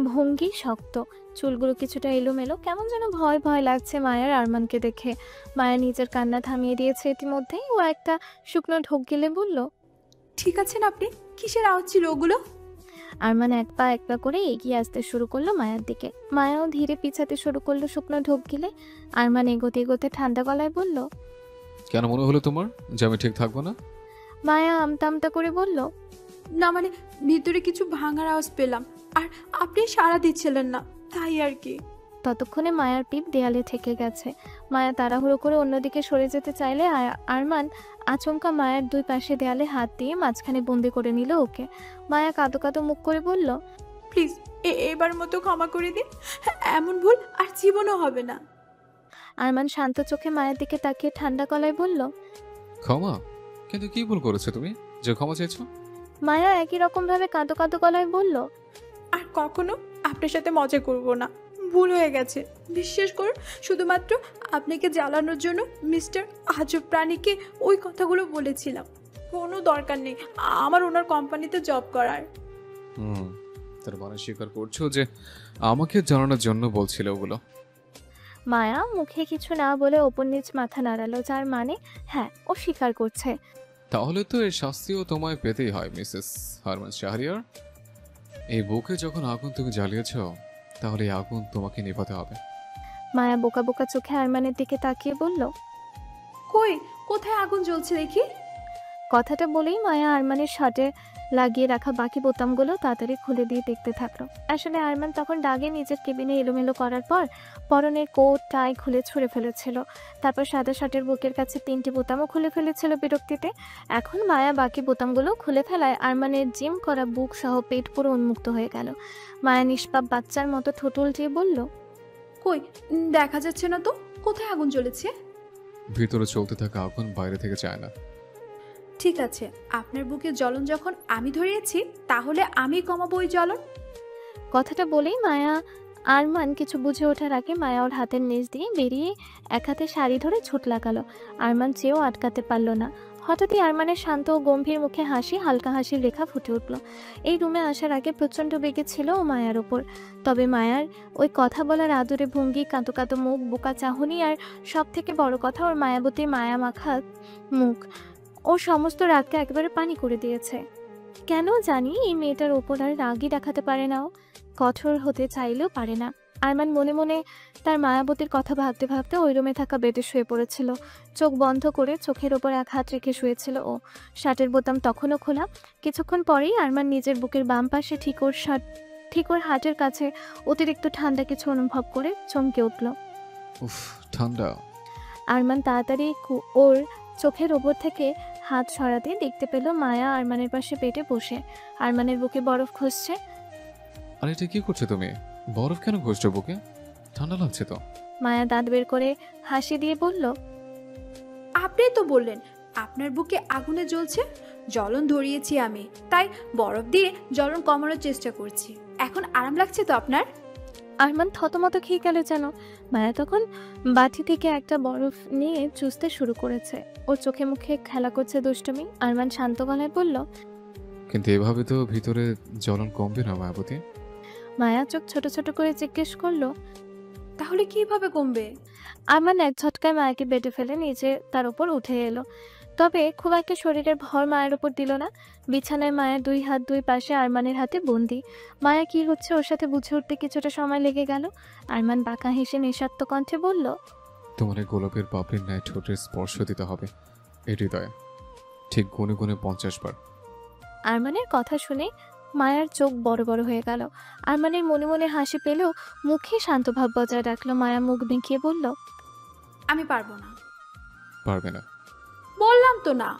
[SPEAKER 1] ভঙ্গি শক্ত, চুলগুলো কিছুটা এলোমেলো। কেমন যেন ভয় ভয় লাগছে মায়ার আরমানকে দেখে। মায়া নিজের কান্না থামিয়ে দিয়েছে ইতিমধ্যেই। ও একটা শুকনো ঢোক গিলে বলল,
[SPEAKER 2] ঠিক আছেন আপনি? কিসের আওয়াজ ছিল ওগুলো?
[SPEAKER 1] আরমান এক পা এক পা করে এগিয়ে আসতে শুরু করলো মায়ার দিকে। মায়াও ধীরে পিছাতে শুরু করলো শুকনো ঢোক গিলে। আরমান এগোতে এগোতে ঠান্ডা গলায় বলল,
[SPEAKER 3] কেন মনে হলো তোমার যে আমি ঠিক থাকবো না?
[SPEAKER 1] মায়া আমতা আমতা করে বলল,
[SPEAKER 2] না মানে ভিতরে কিছু ভাঙার আওয়াজ পেলাম, আর আপনি সাড়া দিচ্ছিলেন না, তাই আর কি।
[SPEAKER 1] ততক্ষণে মায়ার পিঠ দেয়ালে ঠেকে গেছে। মায়া তাড়াহুড়ো করে অন্যদিকে সরে যেতে চাইলে আরমান আচমকা মায়ের দুই পাশে দেয়ালে হাত দিয়ে মাঝখানে বন্দি করে নিল ওকে। মায়া কাঁদো কাঁদো মুখ করে বলল,
[SPEAKER 2] প্লিজ এবার মতো ক্ষমা করে দিন, এমন ভুল আর জীবনও হবে না।
[SPEAKER 1] আরমান শান্ত চোখে মায়ের দিকে তাকিয়ে ঠান্ডা গলায় বলল,
[SPEAKER 3] ক্ষমা? কিন্তু কি ভুল করেছো তুমি যে ক্ষমা চাইছো?
[SPEAKER 1] মায়া একই রকম ভাবে কাঁদো কাঁদো গলায় বলল,
[SPEAKER 2] আর কখনো আপনার সাথে মজা করব না, ভুল হয়ে গেছে, বিশ্বাস করুন। শুধুমাত্র আপনাকে জ্বালানোর জন্য মিস্টার আজব প্রাণীকে ওই কথাগুলো বলেছিলাম। কোনো দরকার নেই আমার ওনার কোম্পানিতে জব করার।
[SPEAKER 3] তার মানে স্বীকার করছো যে আমাকে জানানোর জন্য বলছিল ওগুলো?
[SPEAKER 1] মায়া মুখে কিছু না বলে ওপর নিচ মাথা নাড়ালো, যার মানে হ্যাঁ, ও স্বীকার করছে।
[SPEAKER 3] তাহলে তো এর শাস্তিও তোমায় পেতেই হয় মিসেস হারমান শাহরিয়ার। এই বুকে যখন আগুন তুমি জ্বালিয়েছ, তাহলে এই আগুন তোমাকে নেভাতে হবে।
[SPEAKER 1] মায়া বোকা বোকা চোখে আরমানের দিকে তাকিয়ে বলল।
[SPEAKER 2] কই, কোথায় আগুন জ্বলছে দেখি?
[SPEAKER 1] কথাটা বলেই মায়া আরমানের শার্টে লাগিয়ে রাখা বাকি বোতামগুলো তাড়াতাড়ি খুলে দিয়ে দেখতে থাকলো। আসলে আরমান তখন রাগে নিজের কেবিনে এলোমেলো করার পর পরনের কোট টাই খুলে ছুঁড়ে ফেলেছিল। তারপর সাদা শার্টের বুকের কাছে 3টি বোতামও খুলে ফেলেছিল বিরক্তিতে। এখন মায়া বাকি বোতামগুলো খুলে ফেলায় আরমানের জিম করা বুক সহ পেট পুরো উন্মুক্ত হয়ে গেল। মায়া নিষ্পাপ বাচ্চার মতো ঠোঁট উল্টিয়ে বলল।
[SPEAKER 2] কই, দেখা যাচ্ছে না তো, কোথায় আগুন জ্বলেছে?
[SPEAKER 3] ভিতরে চলতে থাকা আগুন বাইরে থেকে যায় না।
[SPEAKER 2] ঠিক আছে, আপনার বুকে জ্বলন যখন আমি ধরিয়েছি, তাহলে আমি কমাবো ওই জ্বলন।
[SPEAKER 1] কথাটা বলেই মায়া আরমান কিছু বুঝে ওঠার আগে মায়া ওর হাতের নিচ দিয়ে বেরিয়ে এক হাতে শাড়ি ধরে ছুট লাগালো। আরমান চেয়েও আটকাতে পারল না। হঠাৎই আরমানের শান্ত ও গম্ভীর মুখে হাসি, হালকা হাসির রেখা ফুটে উঠল। এই রুমে আসার আগে প্রচণ্ড বেগে ছিল ও মায়ার ওপর। তবে মায়ার ওই কথা বলার আদুরে ভঙ্গি, কাঁতো কাঁতো মুখ, বোকা চাহনি আর সব থেকে বড় কথা ওর মায়াবতী মায়া মাখা মুখ ও সমস্ত রাগকে একেবারে পানি করে দিয়েছে। কেন জানি এই মেয়েটার ওপর আর রাগই দেখাতে পারে না, ও কঠোর হতে চাইলেও পারে না। আরমান মনে মনে তার মায়াবতীর কথা ভাবতে ভাবতে ওই রুমে থাকা বেডে শুয়ে পড়েছিল। চোখ বন্ধ করে চোখের ওপর এক হাত রেখে শুয়েছিল ও। শার্টের বোতাম তখনও খোলা। কিছুক্ষণ পরেই আরমান নিজের বুকের বাম পাশে ঠিক ওর হাতের কাছে অতিরিক্ত ঠান্ডা কিছু অনুভব করে চমকে উঠল।
[SPEAKER 3] উফ, ঠান্ডা।
[SPEAKER 1] আরমান তাড়াতাড়ি ওর চোখের ওপর থেকে হাত সরাতে দেখতে পেল মায়া আরমানের পাশে পেটে বসে আরমানের বুকে বরফ ঘষছে।
[SPEAKER 3] আর এটা কি করছো তুমি? বরফ কেন ঘষছো বুকে? ঠান্ডা লাগছে তো।
[SPEAKER 1] মায়া দাঁত বের করে হাসি দিয়ে বলল।
[SPEAKER 2] আপনি তো বললেন আপনার বুকে আগুনে জ্বলছে, জ্বলন ধরিয়েছি আমি, তাই বরফ দিয়ে জ্বলন কমানোর চেষ্টা করছি। এখন আরাম লাগছে তো আপনার?
[SPEAKER 1] আরমান থতমত খেয়ে গেল যেন। মায়া তখন বাটি থেকে একটা বরফ নিয়ে চুষতে শুরু করেছে। ওর চোখে মুখে খেলা করছে দুষ্টুমি। আরমান শান্ত গলায় বলল।
[SPEAKER 3] কিন্তু এভাবে তো ভিতরে জ্বলন কমবে না মায়াবতী।
[SPEAKER 1] মায়া চোখ ছোট ছোট করে জিজ্ঞেস করলো।
[SPEAKER 2] তাহলে কিভাবে কমবে?
[SPEAKER 1] আরমান এক ঝটকায় মায়াকে বেডে ফেলে নিচে তার উপর উঠে এলো। তবে খুব একটা শরীরের ভর মায়ের উপর দিল না। বিছানায় মায়ের 2 হাত 2 পাশে আরমানের হাতে বন্দি। মায়া কি হচ্ছে ওর সাথে বুঝে উঠতে কিছুটা সময় লেগে গেল। আরমান বাঁকা হেসে নিঃস্বার্থ কণ্ঠে বলল।
[SPEAKER 3] তোমার এই গোলাপের পাপড়ির ন্যায় ঠোঁটের স্পর্শ দিতে হবে এই হৃদয়ে, ঠিক গুনে গুনে 50 বার।
[SPEAKER 1] আরমানের কথা শুনে মায়ার চোখ বড় বড় হয়ে গেল। আরমানের মনে মনে হাসি পেলেও মুখে শান্ত ভাব বজায় রাখলো। মায়া মুখ বেঁকিয়ে বলল।
[SPEAKER 2] আমি পারবো না।
[SPEAKER 3] পারবে না?
[SPEAKER 2] বললাম তো না।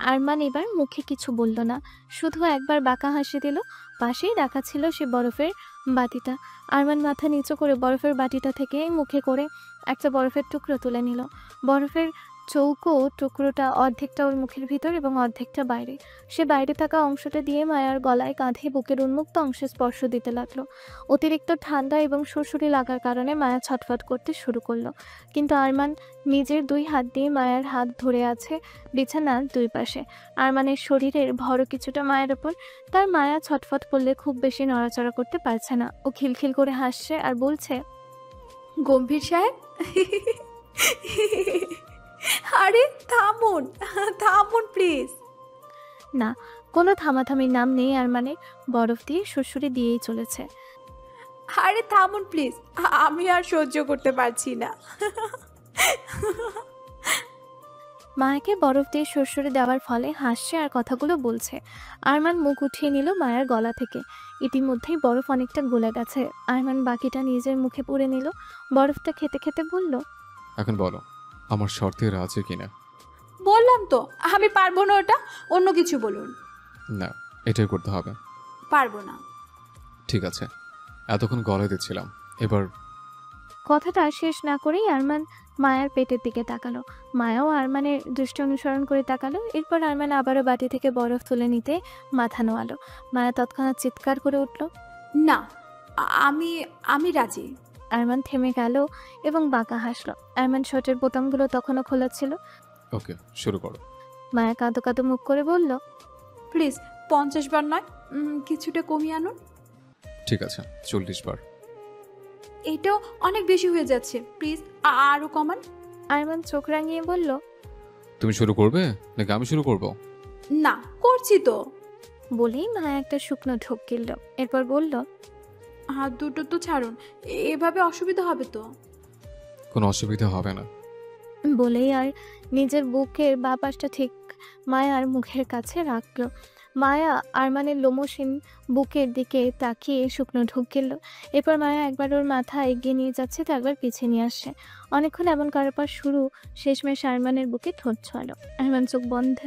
[SPEAKER 1] আরমান এবার মুখে কিছু বলল না, শুধু একবার বাঁকা হাসি দিল। পাশেই রাখা ছিল সে বরফের বাটিটা। আরমান মাথা নিচু করে বরফের বাটিটা থেকে মুখে করে একটা বরফের টুকরো তুলে নিল। বরফের চৌকো টুকরোটা অর্ধেকটা ওর মুখের ভিতর এবং অর্ধেকটা বাইরে। সে বাইরে থাকা অংশটা দিয়ে মায়ার গলায়, কাঁধে, বুকের উন্মুক্ত অংশে স্পর্শ দিতে লাগলো। অতিরিক্ত ঠান্ডা এবং সুরসুরি লাগার কারণে মায়া ছটফট করতে শুরু করলো। কিন্তু আরমান নিজের 2 হাত দিয়ে মায়ের হাত ধরে আছে বিছানার 2 পাশে। আরমানের শরীরের ভরও কিছুটা মায়ের ওপর। তার মায়া ছটফট করলে খুব বেশি নড়াচড়া করতে পারছে না। ও খিলখিল করে হাসছে আর বলছে।
[SPEAKER 2] গম্ভীর সাহেব, আরে থামুন, থামুন প্লিজ।
[SPEAKER 1] না, কোনো থামাথামির নাম নেই। আরমানের বরফ দিয়ে সুরসুরি দিয়েই চলেছে।
[SPEAKER 2] আরে থামুন প্লিজ, আমি আর সহ্য করতে পারছি না।
[SPEAKER 1] মায়াকে বরফ দিয়ে সুরসুরি দেওয়ার ফলে হাসছে আর কথাগুলো বলছে। আরমান মুখ উঠিয়ে নিল মায়ের গলা থেকে। ইতিমধ্যেই বরফ অনেকটা গলে গেছে। আরমান বাকিটা নিজের মুখে পুরে নিল। বরফটা খেতে খেতে বলল।
[SPEAKER 3] এখন বলো, আমার শর্তের আছে কিনা?
[SPEAKER 2] বললাম তো আমি পারবো না, ওটা অন্য কিছু বলুন।
[SPEAKER 3] না, এটাই করতে হবে।
[SPEAKER 2] পারবো না।
[SPEAKER 3] ঠিক আছে, এতক্ষণ গলায় দিচ্ছিলাম, এবার।
[SPEAKER 1] কথাটা শেষ না করেই আরমান মায়ার পেটের দিকে তাকালো। মায়াও আরমানের দৃষ্টি অনুসরণ করে তাকালো। এরপর আরমান আবারও বাটি থেকে বরফ তুলে নিতে মাথা নোয়ালো। মায়া তৎক্ষণাৎ চিৎকার করে উঠল।
[SPEAKER 2] না, আমি আমি রাজি।
[SPEAKER 1] আরমান থেমে গেল এবং বাঁকা হাসলো। আরমান শার্টের বোতামগুলো তখনও খোলা ছিল।
[SPEAKER 3] ওকে, শুরু করো।
[SPEAKER 1] মায়া কাঁদো কাঁদো মুখ করে বলল।
[SPEAKER 2] প্লিজ 50 বার নয়, কিছুটা কমিয়ে আনুন।
[SPEAKER 3] ঠিক আছে, 40 বার।
[SPEAKER 2] এটাও অনেক বেশি হয়ে যাচ্ছে, প্লিজ আরো কমান।
[SPEAKER 1] আরমান চোখ রাঙিয়ে বলল।
[SPEAKER 3] তুমি শুরু করবে নাকি আমি শুরু করব?
[SPEAKER 2] না, করছি তো।
[SPEAKER 1] বলেই মায়া একটা শুকনো ঢোক গিলল। এরপর বলল,
[SPEAKER 2] হাত দুটো তো ছাড়ুন, এভাবে অসুবিধা হবে তো।
[SPEAKER 3] কোনো অসুবিধা হবে না।
[SPEAKER 1] বলেই আর নিজের বুকের বাঁ পাশটা ঠিক মায়ার মুখের কাছে রাখলো। মায়া আরমানের লোমশীন বুকের দিকে তাকিয়ে শুকনো ঢোক গেল। এরপর মায়া একবার ওর মাথা এগিয়ে নিয়ে যাচ্ছে, তো একবার পিছিয়ে নিয়ে আসছে। অনেকক্ষণ এমন করার পর শেষমেশ আরমানের বুকে ঠোঁট ছোঁয়ালো। আরমান চোখ বন্ধ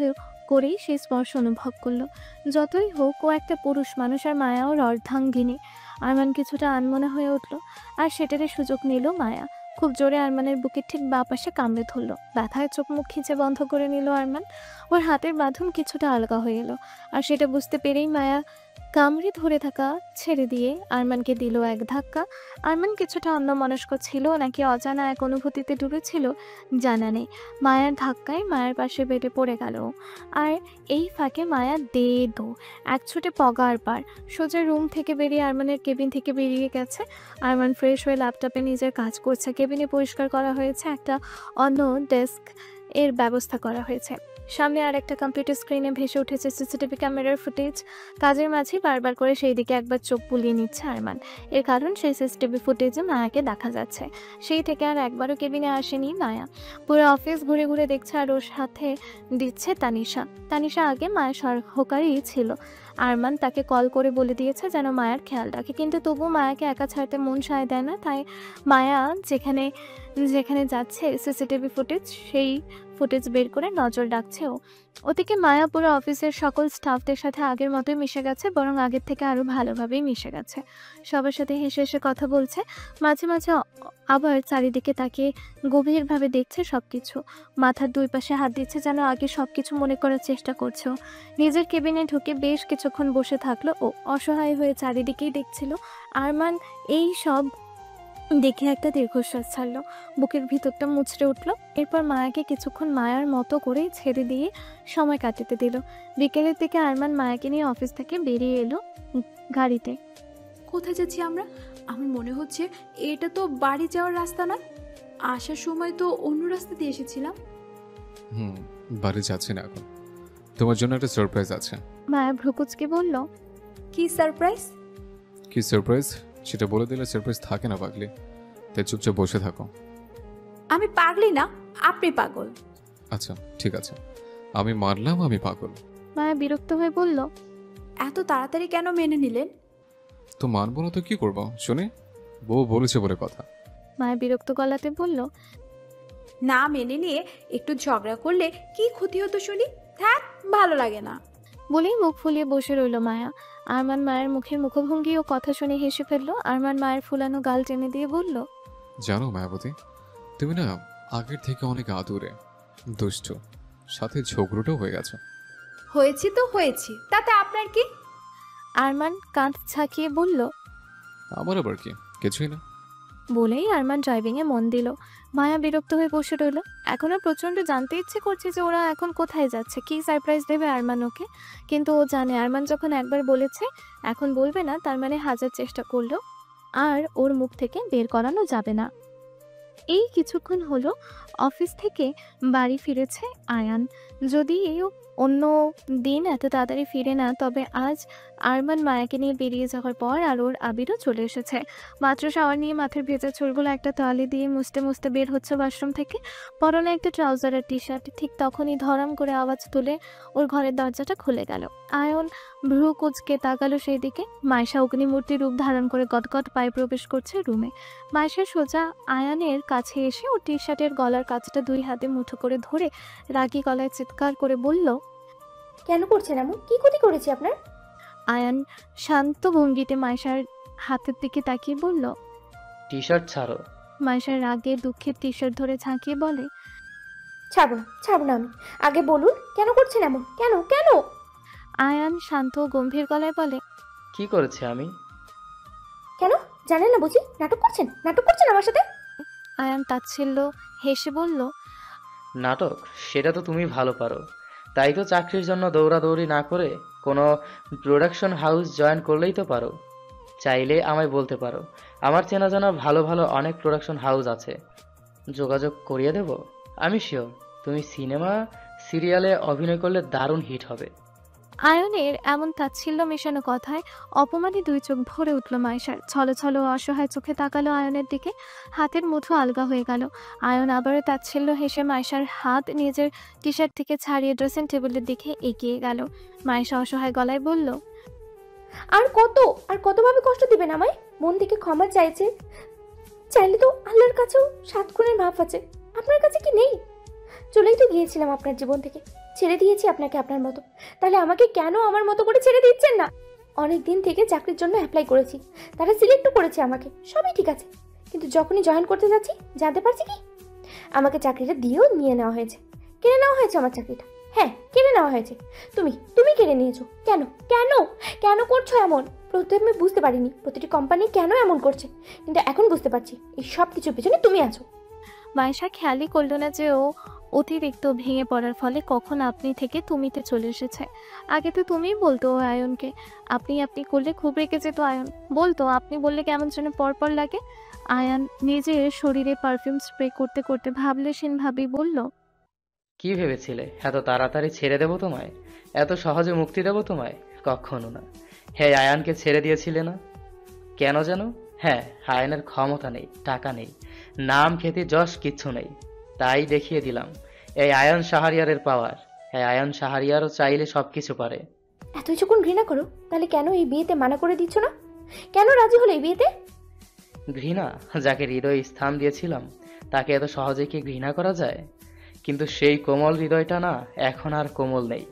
[SPEAKER 1] করেই সেই স্পর্শ অনুভব করলো। যতই হোক ও একটা পুরুষ মানুষ, আর মায়া ওর অর্ধাঙ্গিনী। আরমান কিছুটা আনমনে হয়ে উঠলো, আর সেটারই সুযোগ নিল মায়া। খুব জোরে আরমানের বুকের ঠিক বাঁ পাশে কামড়ে ধরল। ব্যথায় চোখ মুখ খিচে বন্ধ করে নিল আরমান। ওর হাতের বাঁধন কিছুটা আলগা হয়ে এলো, আর সেটা বুঝতে পেরেই মায়া কামড়ে ধরে থাকা ছেড়ে দিয়ে আরমানকে দিল এক ধাক্কা। আরমান কিছুটা অন্যমনস্ক ছিল নাকি অজানা এক অনুভূতিতে ডুবেছিল জানা নেই। মায়ার ধাক্কায় মায়ের পাশে বেডে পড়ে গেল। আর এই ফাঁকে মায়া দো এক ছুটে পগার পার সোজা রুম থেকে বেরিয়ে আরমানের কেবিন থেকে বেরিয়ে গেছে। আরমান ফ্রেশ হয়ে ল্যাপটপে নিজের কাজ করছে। কেবিনে পরিষ্কার করা হয়েছে, একটা অন্য ডেস্ক এর ব্যবস্থা করা হয়েছে। সামনে আর একটা কম্পিউটার স্ক্রিনে ভেসে উঠেছে সিসিটিভি ক্যামেরার ফুটেজ। কাজের মাঝে বারবার করে সেই দিকে একবার চোখ বুলিয়ে নিচ্ছে আরমান। এর কারণ সেই সিসিটিভি ফুটেজে মায়াকে দেখা যাচ্ছে। সেই থেকে আর একবারও কেবিনে আসেনি মায়া। পুরো অফিস ঘুরে ঘুরে দেখছে, আর ওর সাথে দিচ্ছে তানিশা। তানিশা আগে মায়ের সহকারী ছিল। আরমান তাকে কল করে বলে দিয়েছে যেন মায়ার খেয়াল রাখে, কিন্তু তবু মায়াকে একা ছাড়তে মন সায় দেয় না। তাই মায়া যেখানে যেখানে যাচ্ছে সিসিটিভি ফুটেজ, সেই ফুটেজ বের করে নজর রাখছে ও। ওদিকে মায়া পুরো অফিসের সকল স্টাফদের সাথে আগের মতোই মিশে গেছে, বরং আগের থেকে আরও ভালোভাবেই মিশে গেছে। সবার সাথে হেসে হেসে কথা বলছে, মাঝে মাঝে আবার চারিদিকে তাকিয়ে গভীরভাবে দেখছে সব কিছু। মাথার দুই পাশে হাত দিচ্ছে, যেন আগে সব কিছু মনে করার চেষ্টা করছে ও। নিজের কেবিনে ঢুকে বেশ কিছুক্ষণ বসে থাকলো ও, অসহায় হয়ে চারিদিকেই দেখছিল। আরমান এই সব দেখে একটা দীর্ঘশ্বাস ছাড়লো, বুকের ভিতরটা মুচড়ে উঠলো। এরপর মায়াকে কিছুক্ষণ মায়ার মতো করে ছেড়ে দিয়ে সময় কাটাতে দিল। বিকেলের দিকে আরমান মায়াকে নিয়ে অফিস থেকে বেরিয়ে এলো গাড়িতে।
[SPEAKER 2] কোথায় যাচ্ছি আমরা? আমার মনে হচ্ছে এটা তো বাড়ি যাওয়ার রাস্তা নয়। আসার সময় তো অন্য রাস্তা দিয়ে এসেছিলাম।
[SPEAKER 3] বাড়ি যাচ্ছি না এখন, তোমার জন্য একটা সারপ্রাইজ আছে।
[SPEAKER 1] মায়া ভ্রুকুচকে বলল,
[SPEAKER 2] কি সারপ্রাইজ?
[SPEAKER 3] কি সারপ্রাইজ সেটা বলে দিলে সারপ্রাইজ থাকে না পাগলি, তাই চুপচাপ বসে থাকো।
[SPEAKER 2] আমি পাগলি না, আপনি পাগল।
[SPEAKER 3] আচ্ছা ঠিক আছে, আমি মানলাম আমি পাগল।
[SPEAKER 1] মায়া বিরক্ত হয়ে বলল,
[SPEAKER 2] এত তাড়াতাড়ি কেন মেনে নিলেন?
[SPEAKER 3] তো মানবো না তো কি করবো শুনি, বউ বলেছে বলে কথা।
[SPEAKER 1] মায়া বিরক্ত গলাতে বলল,
[SPEAKER 2] না মেনে নিয়ে একটু ঝগড়া করলে কি ক্ষতি হতো শুনি? হ্যাঁ, ভালো লাগে না।
[SPEAKER 1] বলেই মুখ ফুলিয়ে বসে রইল মায়া। আরমান মায়ের মুখের মুখভঙ্গি ও কথা শুনে হেসে ফেললো। আরমান মায়ের ফুলানো গাল টেনে দিয়ে বলল,
[SPEAKER 3] জানো মায়াবতী, তুমি না আগের থেকে অনেক আদুরে, দুষ্ট, সাথে ঝগড়াটাও হয়ে গেছে।
[SPEAKER 2] হয়েছি তো হয়েছি, তাতে আপনার কি?
[SPEAKER 1] আরমান কাঁধ ছাকিয়ে বলল।
[SPEAKER 3] আমার আবার কি, কিছুই না।
[SPEAKER 1] বলেই আরমান ড্রাইভিংয়ে মন দিল। মায়া বিরক্ত হয়ে বসে রইল। এখনও প্রচণ্ড জানতে ইচ্ছে করছে যে ওরা এখন কোথায় যাচ্ছে, কী সারপ্রাইজ দেবে আরমান ওকে। কিন্তু ও জানে আরমান যখন একবার বলেছে এখন বলবে না, তার মানে হাজার চেষ্টা করলো আর ওর মুখ থেকে বের করানো যাবে না। এই কিছুক্ষণ হলো অফিস থেকে বাড়ি ফিরেছে আয়ান। যদি অন্য দিন এত তাড়াতাড়ি ফিরে না, তবে আজ আরমান মায়াকে নিয়ে বেরিয়ে যাওয়ার পর আর ওর আবিরও চলে এসেছে। মাত্র শাওয়ার নিয়ে মাথার ভেজা চুলগুলো একটা তোয়ালে দিয়ে মুছতে মুছতে বের হচ্ছে ওয়াশরুম থেকে। পরনে একটা ট্রাউজার আর টি শার্ট। ঠিক তখনই ধরাম করে আওয়াজ তুলে ওর ঘরের দরজাটা খুলে গেল। আয়ন ভ্রু কুচকে তাকালো সেই দিকে। মাইশা অগ্নিমূর্তি রূপ ধারণ করে গটগট পায়ে প্রবেশ করছে রুমে। মাইশা সোজা আয়ানের কাছে এসে ওর টি শার্টের গলার কাছটা দুই হাতে মুঠো করে ধরে রাগী গলায় চিৎকার করে বলল,
[SPEAKER 6] কেন করছেন এমন? কি ক্ষতি করেছি আপনার?
[SPEAKER 1] আয়ান শান্ত ভঙ্গিতে মাইশার হাতের দিকে তাকিয়ে বলল।
[SPEAKER 7] টি শার্ট ছাড়ো।
[SPEAKER 1] মাইশার রাগে দুঃখের টি শার্ট ধরে ঝাঁকিয়ে বলে,
[SPEAKER 6] ছাড়বো না আমি। আগে বলুন কেন করছেন এমন? কেন কেন?
[SPEAKER 1] আয়ান শান্ত ও গম্ভীর গলায় বলে,
[SPEAKER 7] কি করেছি আমি?
[SPEAKER 6] কেন জানেন না বুঝি? নাটক করছেন আমার সাথে।
[SPEAKER 1] আয়ান তাচ্ছিল্য হেসে বলল,
[SPEAKER 7] নাটক? সেটা তো তুমি ভালো পারো, তাই তো চাকরির জন্য দৌড়াদৌড়ি না করে কোনো প্রোডাকশন হাউস জয়েন করলেই তো পারো। চাইলে আমায় বলতে পারো, আমার চেনা জানা ভালো ভালো অনেক প্রোডাকশন হাউস আছে, যোগাযোগ করিয়ে দেব। আমি শিওর তুমি সিনেমা সিরিয়ালে অভিনয় করলে দারুণ হিট হবে।
[SPEAKER 1] আয়নের এমন তাচ্ছিল্য মেশানো কথায় অপমানে দুই চোখ ভরে উঠল মায়েশার। ছলো ছলো অসহায় চোখে তাকালো আয়নের দিকে। হাতের মুঠো আলগা হয়ে গেল। আয়ন আবারও তাচ্ছিল্য হেসে মায়েশার হাত নিজের টি শার্ট থেকে ছাড়িয়ে ড্রেসিং টেবিলের দিকে এগিয়ে গেল। মায়েশা অসহায় গলায় বলল,
[SPEAKER 6] আর কতভাবে কষ্ট দিবেন আমায়? মন থেকে ক্ষমা চাইলে তো আল্লাহর কাছেও 7 খুনের মাপ আছে। আপনার কাছে কি নেই? চলেই তো গিয়েছিলাম আপনার জীবন থেকে, ছেড়ে দিয়েছি আপনাকে আপনার মতো। তাহলে আমাকে কেন আমার মতো করে ছেড়ে দিচ্ছেন না? অনেক দিন থেকে চাকরির জন্য অ্যাপ্লাই করেছি, তারা সিলেক্টও করেছে আমাকে, সবই ঠিক আছে। কিন্তু যখনই জয়েন করতে যাচ্ছি জানতে পারছি কি আমাকে চাকরিটা দিয়েও নিয়ে নেওয়া হয়েছে, কেড়ে নেওয়া হয়েছে আমার চাকরিটা। হ্যাঁ, কেড়ে নেওয়া হয়েছে। তুমি কেড়ে নিয়েছো। কেন কেন কেন করছো এমন? প্রথমে বুঝতে পারিনি প্রতিটি কোম্পানি কেন এমন করছে, কিন্তু এখন বুঝতে পারছি এই সব কিছুর পেছনে তুমি আছো।
[SPEAKER 1] মায়েশা খেয়ালই করল না যে ও অতিরিক্ত ভেঙে পড়ার ফলে কখন আপনি থেকে তুমিতে চলে এসেছে। আগে তো তুমিই বলতো ও আয়নকে। আপনি আপনি করলে খুব রেগে যেত আয়ন, বলতো আপনি বললে কেমন যেন পরপর লাগে। আয়ান নিজের শরীরে পারফিউম স্প্রে করতে করতে ভাবলেশীন ভাবেই বলল,
[SPEAKER 7] কি ভেবেছিলে এত তাড়াতাড়ি ছেড়ে দেবো তোমায়? এত সহজে মুক্তি দেবো তোমায়? কখনো না। হ্যাঁ, আয়ানকে ছেড়ে দিয়েছিলে না কেন যেন? হ্যাঁ, আয়ানের ক্ষমতা নেই, টাকা নেই, নাম খ্যাতি যশ কিচ্ছু নেই, তাই দেখিয়ে দিলাম এই আয়ান শাহরিয়ারের পাওয়ার। হ্যাঁ, আয়ান শাহরিয়ারও চাইলে সব কিছু পারে।
[SPEAKER 6] এতই যখন ঘৃণা করো তাহলে কেন এই বিয়েতে মানা করে দিচ্ছ না? কেন রাজি হলো এই বিয়েতে?
[SPEAKER 7] ঘৃণা? যাকে হৃদয়ে স্থান দিয়েছিলাম তাকে এত সহজে কি ঘৃণা করা যায়? কিন্তু সেই কোমল হৃদয়টা না এখন আর কোমল নেই।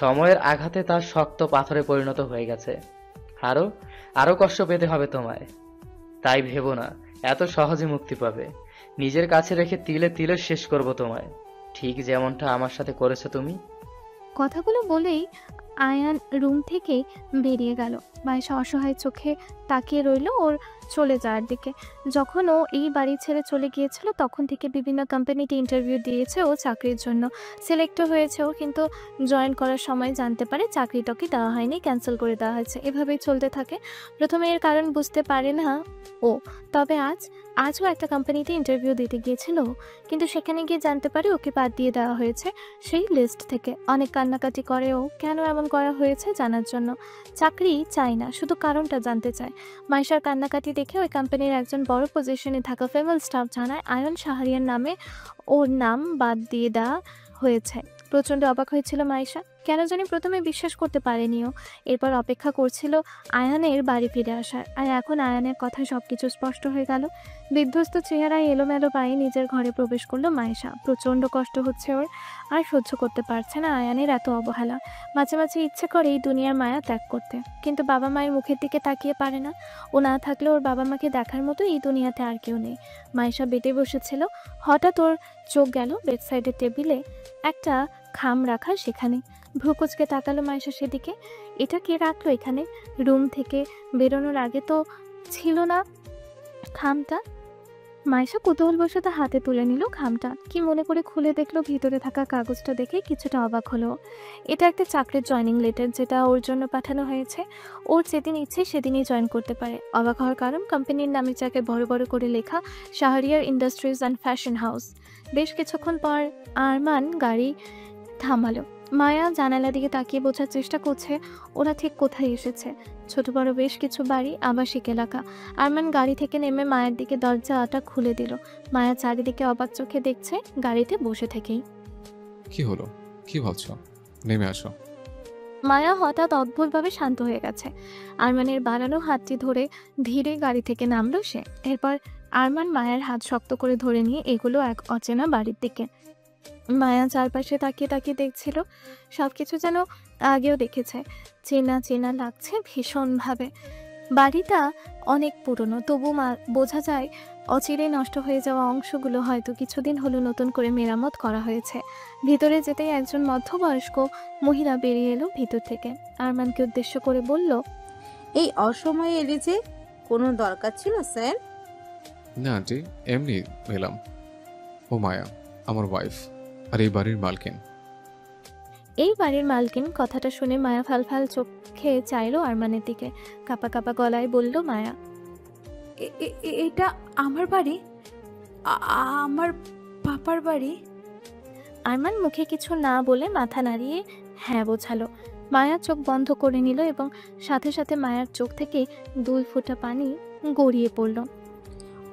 [SPEAKER 7] সময়ের আঘাতে তার শক্ত পাথরে পরিণত হয়ে গেছে। আরো আরো কষ্ট পেতে হবে তোমায়। তাই ভেবো না এত সহজে মুক্তি পাবে। নিজের কাছে রেখে তিলে তিলে শেষ করব তোমায়, ঠিক যেমনটা আমার সাথে করেছো তুমি।
[SPEAKER 1] কথাগুলো বলেই আয়ান রুম থেকে বেরিয়ে গেল। মায়েশা অসহায় চোখে তাকিয়ে রইল ওর চলে যাওয়ার দিকে। যখন ও এই বাড়ি ছেড়ে চলে গিয়েছিল তখন থেকে বিভিন্ন কোম্পানিতে ইন্টারভিউ দিয়েছে ও চাকরির জন্য। সিলেক্টও হয়েছে ও, কিন্তু জয়েন করার সময় জানতে পারে চাকরিটাকে দেওয়া হয়নি, ক্যান্সেল করে দেওয়া হয়েছে। এভাবেই চলতে থাকে। প্রথমে এর কারণ বুঝতে পারে না ও, তবে আজও একটা কোম্পানিতে ইন্টারভিউ দিতে গিয়েছিল ও, কিন্তু সেখানে গিয়ে জানতে পারে ওকে বাদ দিয়ে দেওয়া হয়েছে সেই লিস্ট থেকে। অনেক কান্নাকাটি করে ও, কেন এমন করা হয়েছে জানার জন্য। চাকরি চায় না, শুধু কারণটা জানতে চায়। মাইশার কান্নাকাটি দেখে ওই কোম্পানির একজন বড় পজিশনে থাকা ফিমেল স্টাফ জানায় আয়ন শাহরিয়ার নামে ওর নাম বাদ দিয়ে দেওয়া হয়েছে। প্রচণ্ড অবাক হয়েছিল মাইশা, কেন জানি প্রথমে বিশ্বাস করতে পারেনি ও। এরপর অপেক্ষা করছিল আয়ানের বাড়ি ফিরে আসার। আর এখন আয়ানের কথায় সব কিছু স্পষ্ট হয়ে গেল। বিধ্বস্ত চেহারায় এলোমেলো পায়ে নিজের ঘরে প্রবেশ করলো মাইশা। প্রচণ্ড কষ্ট হচ্ছে ওর, আর সহ্য করতে পারছে না আয়ানের এত অবহেলা। মাঝে মাঝে ইচ্ছে করে এই দুনিয়ার মায়া ত্যাগ করতে, কিন্তু বাবা মায়ের মুখের দিকে তাকিয়ে পারে না। ও না থাকলে ওর বাবা মাকে দেখার মতো এই দুনিয়াতে আর কেউ নেই। মাইশা বেডে বসেছিল, হঠাৎ ওর চোখ গেল বেড সাইডের টেবিলে একটা খাম রাখা, সেখানে। ভ্রুকুচকে তাকালো মাইশা সেদিকে। এটা কে রাখলো এখানে? রুম থেকে বেরোনোর আগে তো ছিল না খামটা। মাইশা কৌতূহলবশত হাতে তুলে নিল খামটা। কি মনে করে খুলে দেখলো ভিতরে থাকা কাগজটা দেখে কিছুটা অবাক হলো। এটা একটা চাকরির জয়নিং লেটার, যেটা ওর জন্য পাঠানো হয়েছে। ওর যেদিন ইচ্ছে সেদিনই জয়েন করতে পারে। অবাক হওয়ার কারণ, কোম্পানির নামে যাকে বড় বড় করে লেখা Shahriar industries and fashion house. বেশ কিছুক্ষণ পর আরমান গাড়ি থামালো। মায়া জানালা দিকে তাকিয়ে বোঝার চেষ্টা করছে ওরা ঠিক কোথায় এসেছে। ছোট বড় বেশ কিছু বাড়ি, আবাসিক এলাকা। আরমান গাড়ি থেকে নেমে মায়ের দিকে দরজাটা খুলে দিল। মায়া চারিদিকে অবাক চোখে দেখছে গাড়িতে বসে থেকেই।
[SPEAKER 3] কি হলো? কি ভাবছো? নেমে আসো।
[SPEAKER 1] মায়া হঠাৎ অদ্ভুতভাবে শান্ত হয়ে গেছে। আরমানের বাড়ানো হাতটি ধরে ধীরে গাড়ি থেকে নামলো সে। এরপর আরমান মায়ের হাত শক্ত করে ধরে নিয়ে এগুলো এক অচেনা বাড়ির দিকে। মায়া চারপাশে তাকিয়ে তাকিয়ে দেখছিল। সবকিছু যেন আগেও দেখেছে, চেনা চেনা লাগছে ভীষণভাবে। বাড়িটা অনেক পুরনো, তবু বোঝা যায় অচিরে নষ্ট হয়ে যাওয়া অংশগুলো হয়তো কিছুদিন হলো নতুন করে মেরামত করা হয়েছে। ভিতরে যেতেই একজন মধ্যবয়স্ক মহিলা বেরিয়ে এলো ভিতর থেকে। আরমানকে উদ্দেশ্য করে বলল,
[SPEAKER 8] এই অসময়ে এলে যে? কোনো দরকার ছিল স্যার?
[SPEAKER 3] না আন্টি, এমনি এলাম। ও মায়া, আমার ওয়াইফ, আর এই বাড়ির মালকিন।
[SPEAKER 1] এই বাড়ির মালকিন। কথাটা শুনে মায়া ফালফাল চোখে চাইলো আরমানের দিকে। কাপা কাপা গলায় বলল মায়া,
[SPEAKER 2] এটা আমার বাড়ি, আমার পাপার বাড়ি।
[SPEAKER 1] আরমান মুখে কিছু না বলে মাথা নাড়িয়ে হ্যাঁ বোঝালো। মায়া চোখ বন্ধ করে নিল এবং সাথে সাথে মায়ার চোখ থেকে 2 ফোঁটা পানি গড়িয়ে পড়ল।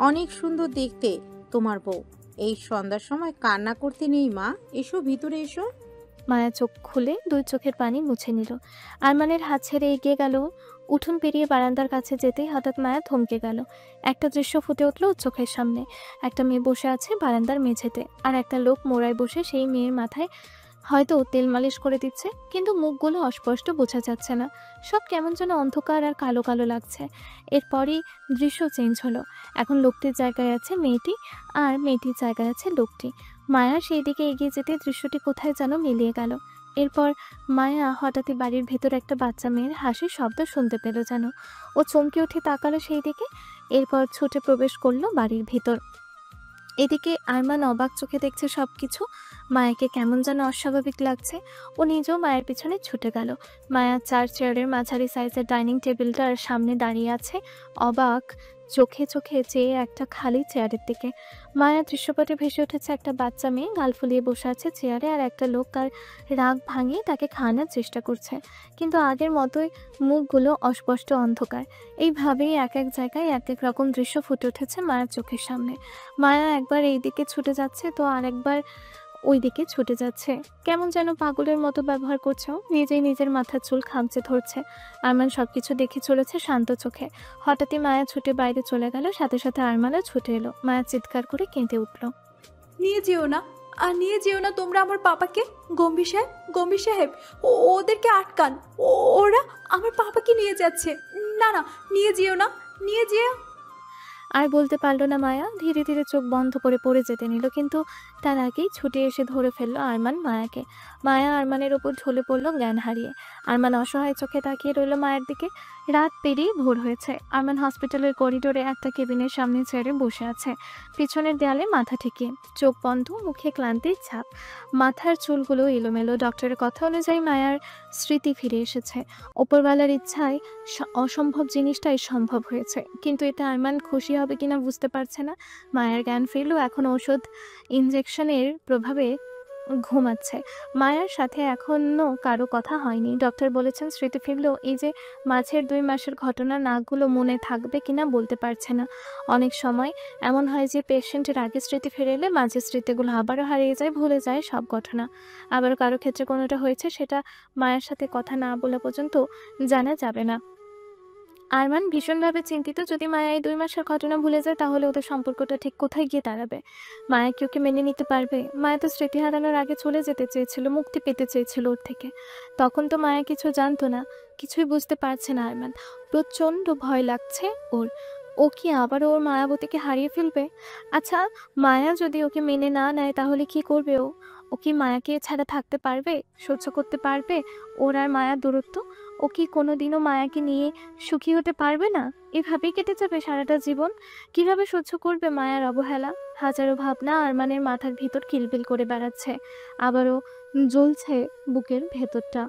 [SPEAKER 8] অনেক সুন্দর দেখতে তোমার বউ। এই সন্ধ্যার সময় কান্না করতে নেই মা, এসো ভিতরে এসো।
[SPEAKER 1] মায়া চোখ খুলে 2 চোখের পানি মুছে নিল। আরমানের হাত ছেড়ে এগিয়ে গেল। উঠোন পেরিয়ে বারান্দার কাছে যেতেই হঠাৎ মায়া থমকে গেল। একটা দৃশ্য ফুটে উঠল ওর চোখের সামনে। একটা মেয়ে বসে আছে বারান্দার মেঝেতে, আর একটা লোক মোড়ায় বসে সেই মেয়ের মাথায় হয়তো তেল মালিশ করে দিচ্ছে, কিন্তু মুখগুলো অস্পষ্ট বোঝা যাচ্ছে না। সব কেমন যেন অন্ধকার আর কালো কালো লাগছে। এরপরই দৃশ্য চেঞ্জ হলো। এখন লোকটির জায়গায় আছে মেয়েটি, আর মেয়েটির জায়গায় আছে লোকটি। মায়া সেই দিকে এগিয়ে যেতে দৃশ্যটি কোথায় যেন মিলিয়ে গেল। এরপর মায়া হঠাৎই বাড়ির ভেতর একটা বাচ্চা মেয়ের হাসির শব্দ শুনতে পেল যেন। ও চমকে উঠে তাকালো সেই দিকে, এরপর ছুটে প্রবেশ করলো বাড়ির ভেতর। এদিকে আরমান অবাক চোখে দেখছে সবকিছু। মায়াকে কেমন যেন অস্বাভাবিক লাগছে। ও নিজেও মায়ের পিছনে ছুটে গেল। মায়া 4 চেয়ারের মাঝারি সাইজের ডাইনিং টেবিলটার সামনে দাঁড়িয়ে আছে, অবাক চোখে চোখে চেয়ে একটা খালি চেয়ারের দিকে। মায়া দৃশ্যপটে ভেসে উঠেছে একটা বাচ্চা মেয়ে গাল ফুলিয়ে বসে আছে চেয়ারে, আর একটা লোক তার রাগ ভাঙিয়ে তাকে খাওয়ানোর চেষ্টা করছে, কিন্তু আগের মতোই মুখগুলো অস্পষ্ট অন্ধকার। এইভাবেই এক এক জায়গায় এক এক রকম দৃশ্য ফুটে উঠেছে মায়ের চোখের সামনে। মায়া একবার এই দিকে ছুটে যাচ্ছে তো আরেকবার ওই দিকে ছুটে যাচ্ছে। কেমন যেন পাগলের মতো ব্যবহার করছে ও। নিজেই নিজের মাথার চুল খামচে ধরছে। আরমান সবকিছু দেখে চলেছে শান্ত চোখে। হঠাৎই মায়া ছুটে বাইরে চলে গেল, সাথে সাথে আরমানও ছুটে এলো। মায়া চিৎকার করে কেঁদে উঠল।
[SPEAKER 2] নিয়ে যেও না, আর নিয়ে যেও না তোমরা আমার পাপাকে। গম্ভীর সাহেব, গম্ভীর সাহেব, ওদেরকে আটকান। ওরা আমার পাপাকে নিয়ে যাচ্ছে। না না, নিয়ে যেও না, নিয়ে যেও।
[SPEAKER 1] আর বলতে পারল না মায়া। ধীরে ধীরে চোখ বন্ধ করে পড়ে যেতে নিল, কিন্তু তার আগেই ছুটে এসে ধরে ফেললো আরমান মায়াকে। মায়া আরমানের ওপর ঢলে পড়লো জ্ঞান হারিয়ে। আরমান অসহায় চোখে তাকিয়ে রইল মায়ের দিকে। রাত পেরিয়ে ভোর হয়েছে। আরমান হসপিটালের করিডোরে একটা কেবিনের সামনে চেয়ারে বসে আছে, পিছনের দেয়ালে মাথা ঠেকিয়ে, চোখ বন্ধ, মুখে ক্লান্তির ছাপ, মাথার চুলগুলো এলোমেলো। ডক্টরের কথা অনুযায়ী মায়ার স্মৃতি ফিরে এসেছে। ওপরওয়ালার ইচ্ছায় অসম্ভব জিনিসটাই সম্ভব হয়েছে, কিন্তু এতে আরমান খুশি হবে কিনা বুঝতে পারছে না। মায়ের জ্ঞান ফিরলেও এখন ওষুধ ইনজেকশনের প্রভাবে ঘুমাচ্ছে। মায়ের সাথে এখনো কারো কথা হয়নি। ডক্টর বলেছেন স্মৃতি ফিরলেও এই যে মাঝের 2 মাসের ঘটনা নাকগুলো মনে থাকবে কিনা বলতে পারছে না। অনেক সময় এমন হয় যে পেশেন্টের আগে স্মৃতি ফিরে এলে মাঝের স্মৃতিগুলো আবারও হারিয়ে যায়, ভুলে যায় সব ঘটনা। আবার কারো ক্ষেত্রে কোনোটা হয়েছে সেটা মায়ের সাথে কথা না বলা পর্যন্ত জানা যাবে না। আরমান ভীষণভাবে চিন্তিত। যদি মায়া এই 2 মাসের ঘটনা ভুলে যায় তাহলে ওদের সম্পর্কটা ঠিক কোথায় গিয়ে দাঁড়াবে? মায়া কি ওকে মেনে নিতে পারবে? মায়া তো স্মৃতি হারানোর আগে চলে যেতে চেয়েছিল, মুক্তি পেতে চেয়েছিল ওর থেকে। তখন তো মায়া কিছু জানতো না, কিছুই বুঝতে পারছে না আরমান। প্রচণ্ড ভয় লাগছে ওর। ও কি আবারও ওর মায়াবতীকে হারিয়ে ফেলবে? আচ্ছা, মায়া যদি ওকে মেনে না নেয় তাহলে কি করবে ও? ও কি মায়াকে ছাড়া থাকতে পারবে? সহ্য করতে পারবে ওর আর মায়ার দূরত্ব? ও কি কোনোদিনও মায়াকে নিয়ে সুখী হতে পারবে না? এভাবেই কেটে যাবে সারাটা জীবন? কিভাবে সহ্য করবে মায়ার অবহেলা? হাজারো ভাবনা আরমানের মাথার ভিতর কিলবিল করে বেড়াচ্ছে। আবারও জ্বলছে বুকের ভেতরটা।